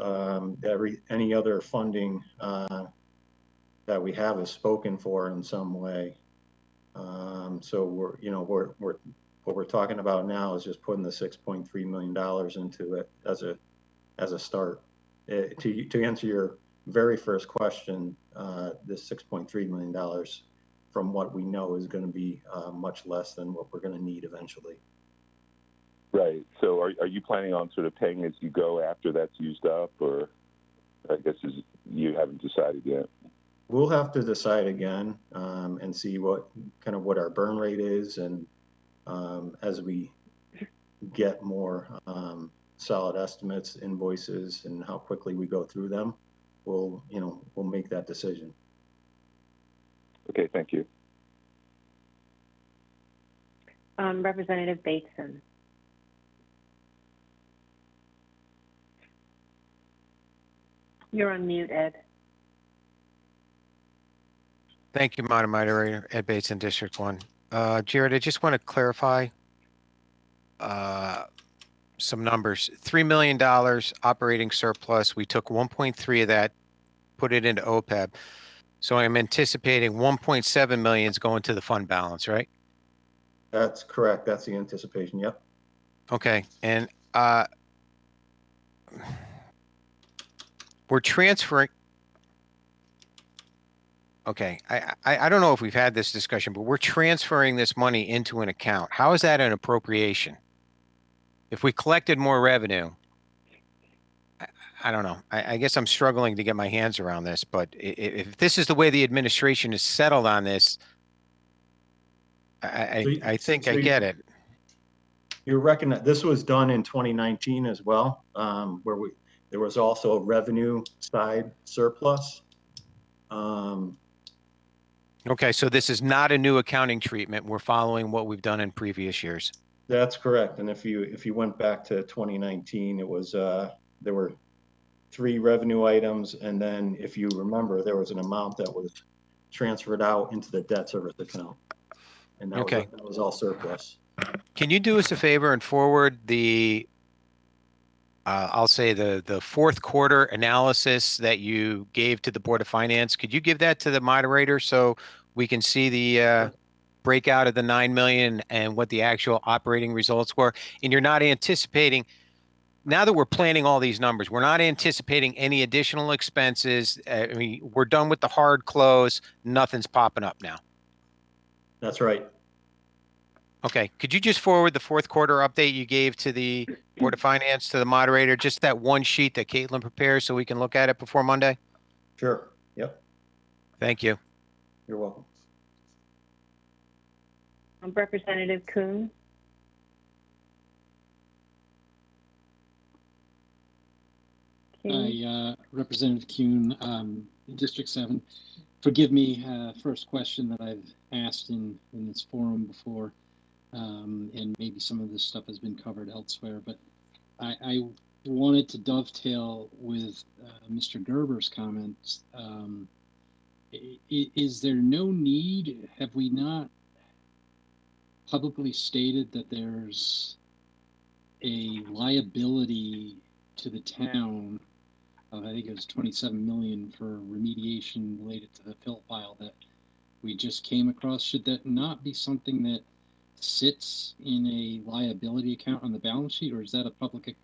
Any other funding that we have is spoken for in some way. So what we're talking about now is just putting the $6.3 million into it as a start. To answer your very first question, this $6.3 million, from what we know, is going to be much less than what we're going to need eventually. right. So are you planning on sort of paying as you go after that's used up, or I guess you haven't decided yet? We'll have to decide again and see what our burn rate is, and as we get more solid estimates, invoices, and how quickly we go through them, we'll make that decision. Okay, thank you. Representative Bateson. You're on mute, Ed. Thank you, Madam Moderator. Ed Bates in District 1. Jared, I just want to clarify some numbers. $3 million operating surplus. We took 1.3 of that, put it into OPEB. So I'm anticipating 1.7 million is going to the fund balance, right? That's correct. That's the anticipation. Yep. Okay. And we're transferring. Okay. I don't know if we've had this discussion, but we're transferring this money into an account. How is that an appropriation? If we collected more revenue, I don't know. I guess I'm struggling to get my hands around this, but if this is the way the administration is settled on this, I think I get it. You reckon that this was done in 2019 as well, where there was also a revenue side surplus. Okay, so this is not a new accounting treatment. We're following what we've done in previous years. That's correct. And if you went back to 2019, it was there were 3 revenue items, and then if you remember, there was an amount that was transferred out into the debt service account, and that was all surplus. Can you do us a favor and forward the I'll say the fourth quarter analysis that you gave to the Board of Finance? Could you give that to the moderator so we can see the breakout of the 9 million and what the actual operating results were? And you're not anticipating, now that we're planning all these numbers, we're not anticipating any additional expenses. I mean, we're done with the hard close. Nothing's popping up now. That's right. Okay. Could you just forward the fourth quarter update you gave to the Board of Finance to the moderator, just that one sheet that Caitlin prepares so we can look at it before Monday? Sure. Yep. Thank you. You're welcome. Representative Kuhn. Hi, Representative Kuhn, District 7. Forgive me, first question that I've asked in this forum before, and maybe some of this stuff has been covered elsewhere, but I wanted to dovetail with Mr. Gerber's comments. Is there no need, have we not publicly stated that there's a liability to the town of, I think it was 27 million for remediation related to the fill file that we just came across? Should that not be something that sits in a liability account on the balance sheet, or is that a public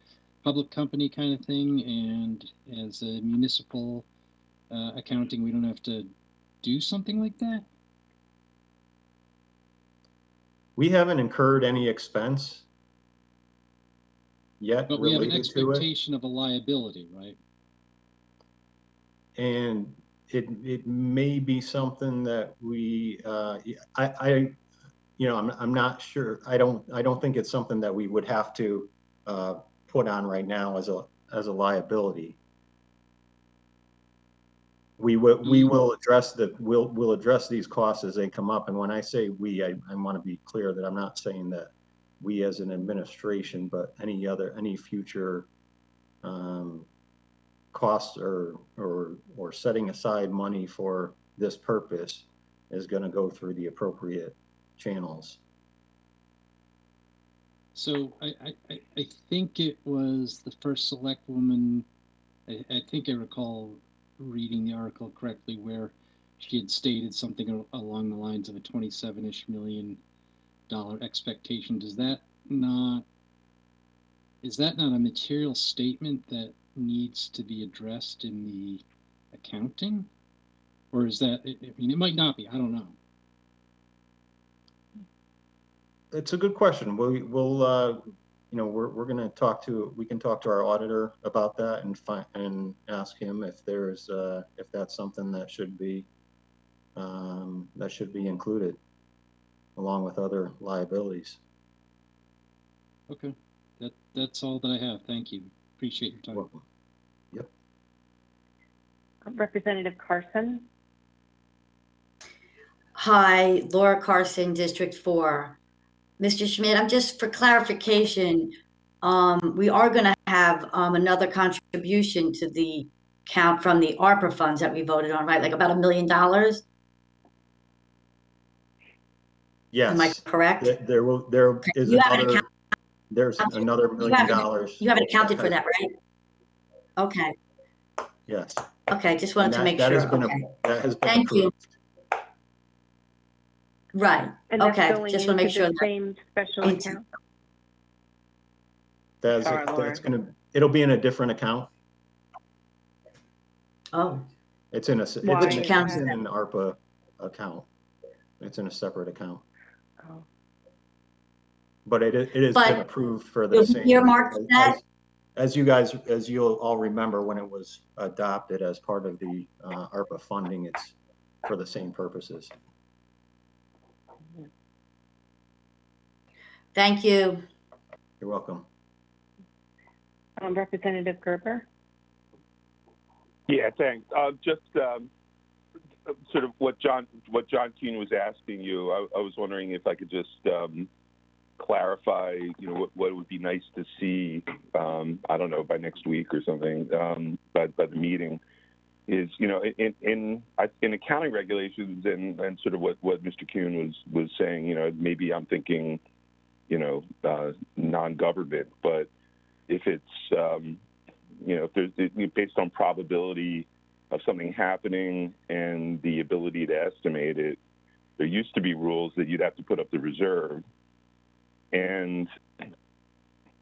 company kind of thing? And as a municipal accounting, we don't have to do something like that? We haven't incurred any expense yet, but we have an related to it. expectation of a liability, right? And it may be something that we, you know, I'm not sure. I don't think it's something that we would have to put on right now as a liability. We will address we'll address these costs as they come up. And when I say we, I want to be clear that I'm not saying that we as an administration, but any future costs or setting aside money for this purpose is going to go through the appropriate channels. So I think it was the first select woman, I think I recall reading the article correctly, where she had stated something along the lines of a $27-ish million expectation. Is that not a material statement that needs to be addressed in the accounting? Or is that, I mean, it might not be, I don't know. It's a good question. We'll you know, we're going to we can talk to our auditor about that and ask him if if that's something that should be included along with other liabilities. Okay, that's all that I have. Thank you. Appreciate your time. Welcome. Yep. Representative Carson. Hi, Laura Carson, District 4. Mr. Schmidt, I'm just for clarification, we are going to have another contribution to the count from the ARPA funds that we voted on, right? Like about $1 million? Yes. Am I correct? There's another $1 million. You haven't accounted for that, right? Okay. Yes. Okay, just wanted to make sure. That has been Thank you. Right. And that's okay. going Just want to make sure the same special account. It'll be in a different account. Oh. It's in Which account? It's in an ARPA account. It's in a separate account. Oh. But it has been approved for the same. Earmarked that? As you'll all remember, when it was adopted as part of the ARPA funding, it's for the same purposes. Thank you. You're welcome. Representative Gerber. Yeah, thanks. Just sort of what John Keane was asking you. I was wondering if I could just clarify, you know, what would be nice to see. I don't know, by next week or something. By the meeting is, you know, in accounting regulations and sort of what Mr. Kuhn was saying. You know, maybe I'm thinking, you know, non-government, but if it's, you know, if there's based on probability of something happening and the ability to estimate it, there used to be rules that you'd have to put up the reserve. And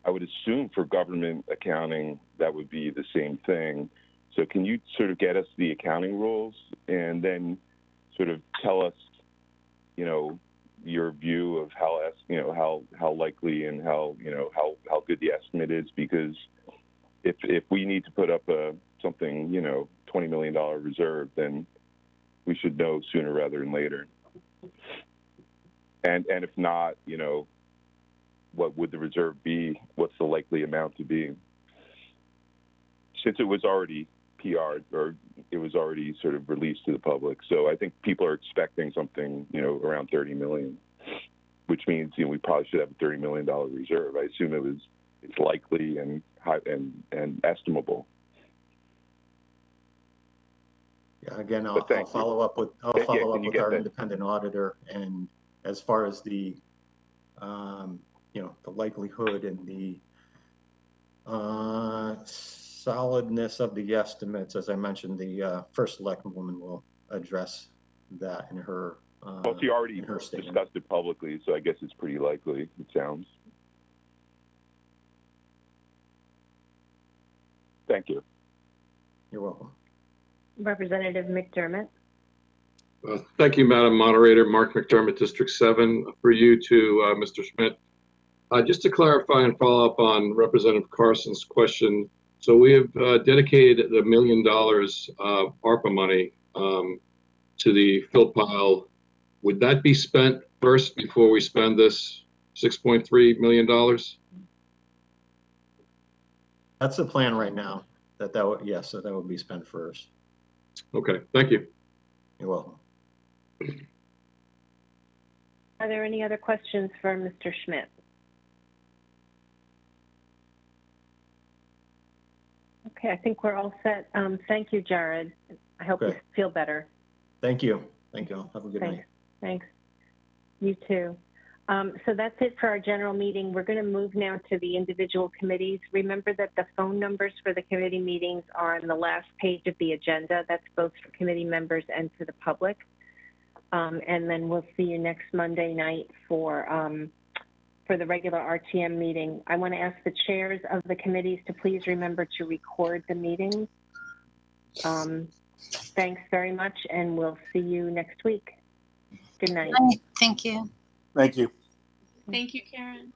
I would assume for government accounting, that would be the same thing. So can you sort of get us the accounting rules and then sort of tell us, you know, your view of how likely and how good the estimate is? Because if we need to put up something, you know, $20 million reserve, then we should know sooner rather than later. And if not, you know, what would the reserve be? What's the likely amount to be? Since it was already PR'd, or it was already sort of released to the public. So I think people are expecting something, you know, around 30 million, which means, you know, we probably should have a $30 million reserve. I assume it's likely and high and estimable. Yeah, again, I'll follow up with our independent auditor. And as far as the, you know, the likelihood and the solidness of the estimates, as I mentioned, the first select woman will address that in her. Well, she already discussed it publicly, so I guess it's pretty likely. It sounds. Thank you. You're welcome. Representative McDermott. Thank you, Madam Moderator. Mark McDermott, District 7. For you to Mr. Schmidt. Just to clarify and follow up on Representative Carson's question. So we have dedicated $1 million of ARPA money to the fill pile, would that be spent first before we spend this $6.3 million? That's the plan right now, that would, yes, that would be spent first. Okay, thank you. You're welcome. Are there any other questions for Mr. Schmidt? Okay, I think we're all set. Thank you, Jared. I hope you Okay. feel better. Thank you. Thank you. Have a good Thanks. night. Thanks. You too. So that's it for our general meeting. We're going to move now to the individual committees. Remember that the phone numbers for the committee meetings are on the last page of the agenda. That's both for committee members and for the public. And then we'll see you next Monday night for the regular RTM meeting. I want to ask the chairs of the committees to please remember to record the meetings. Thanks very much, and we'll see you next week. Good night. Thank you. Thank you. Thank you, Karen.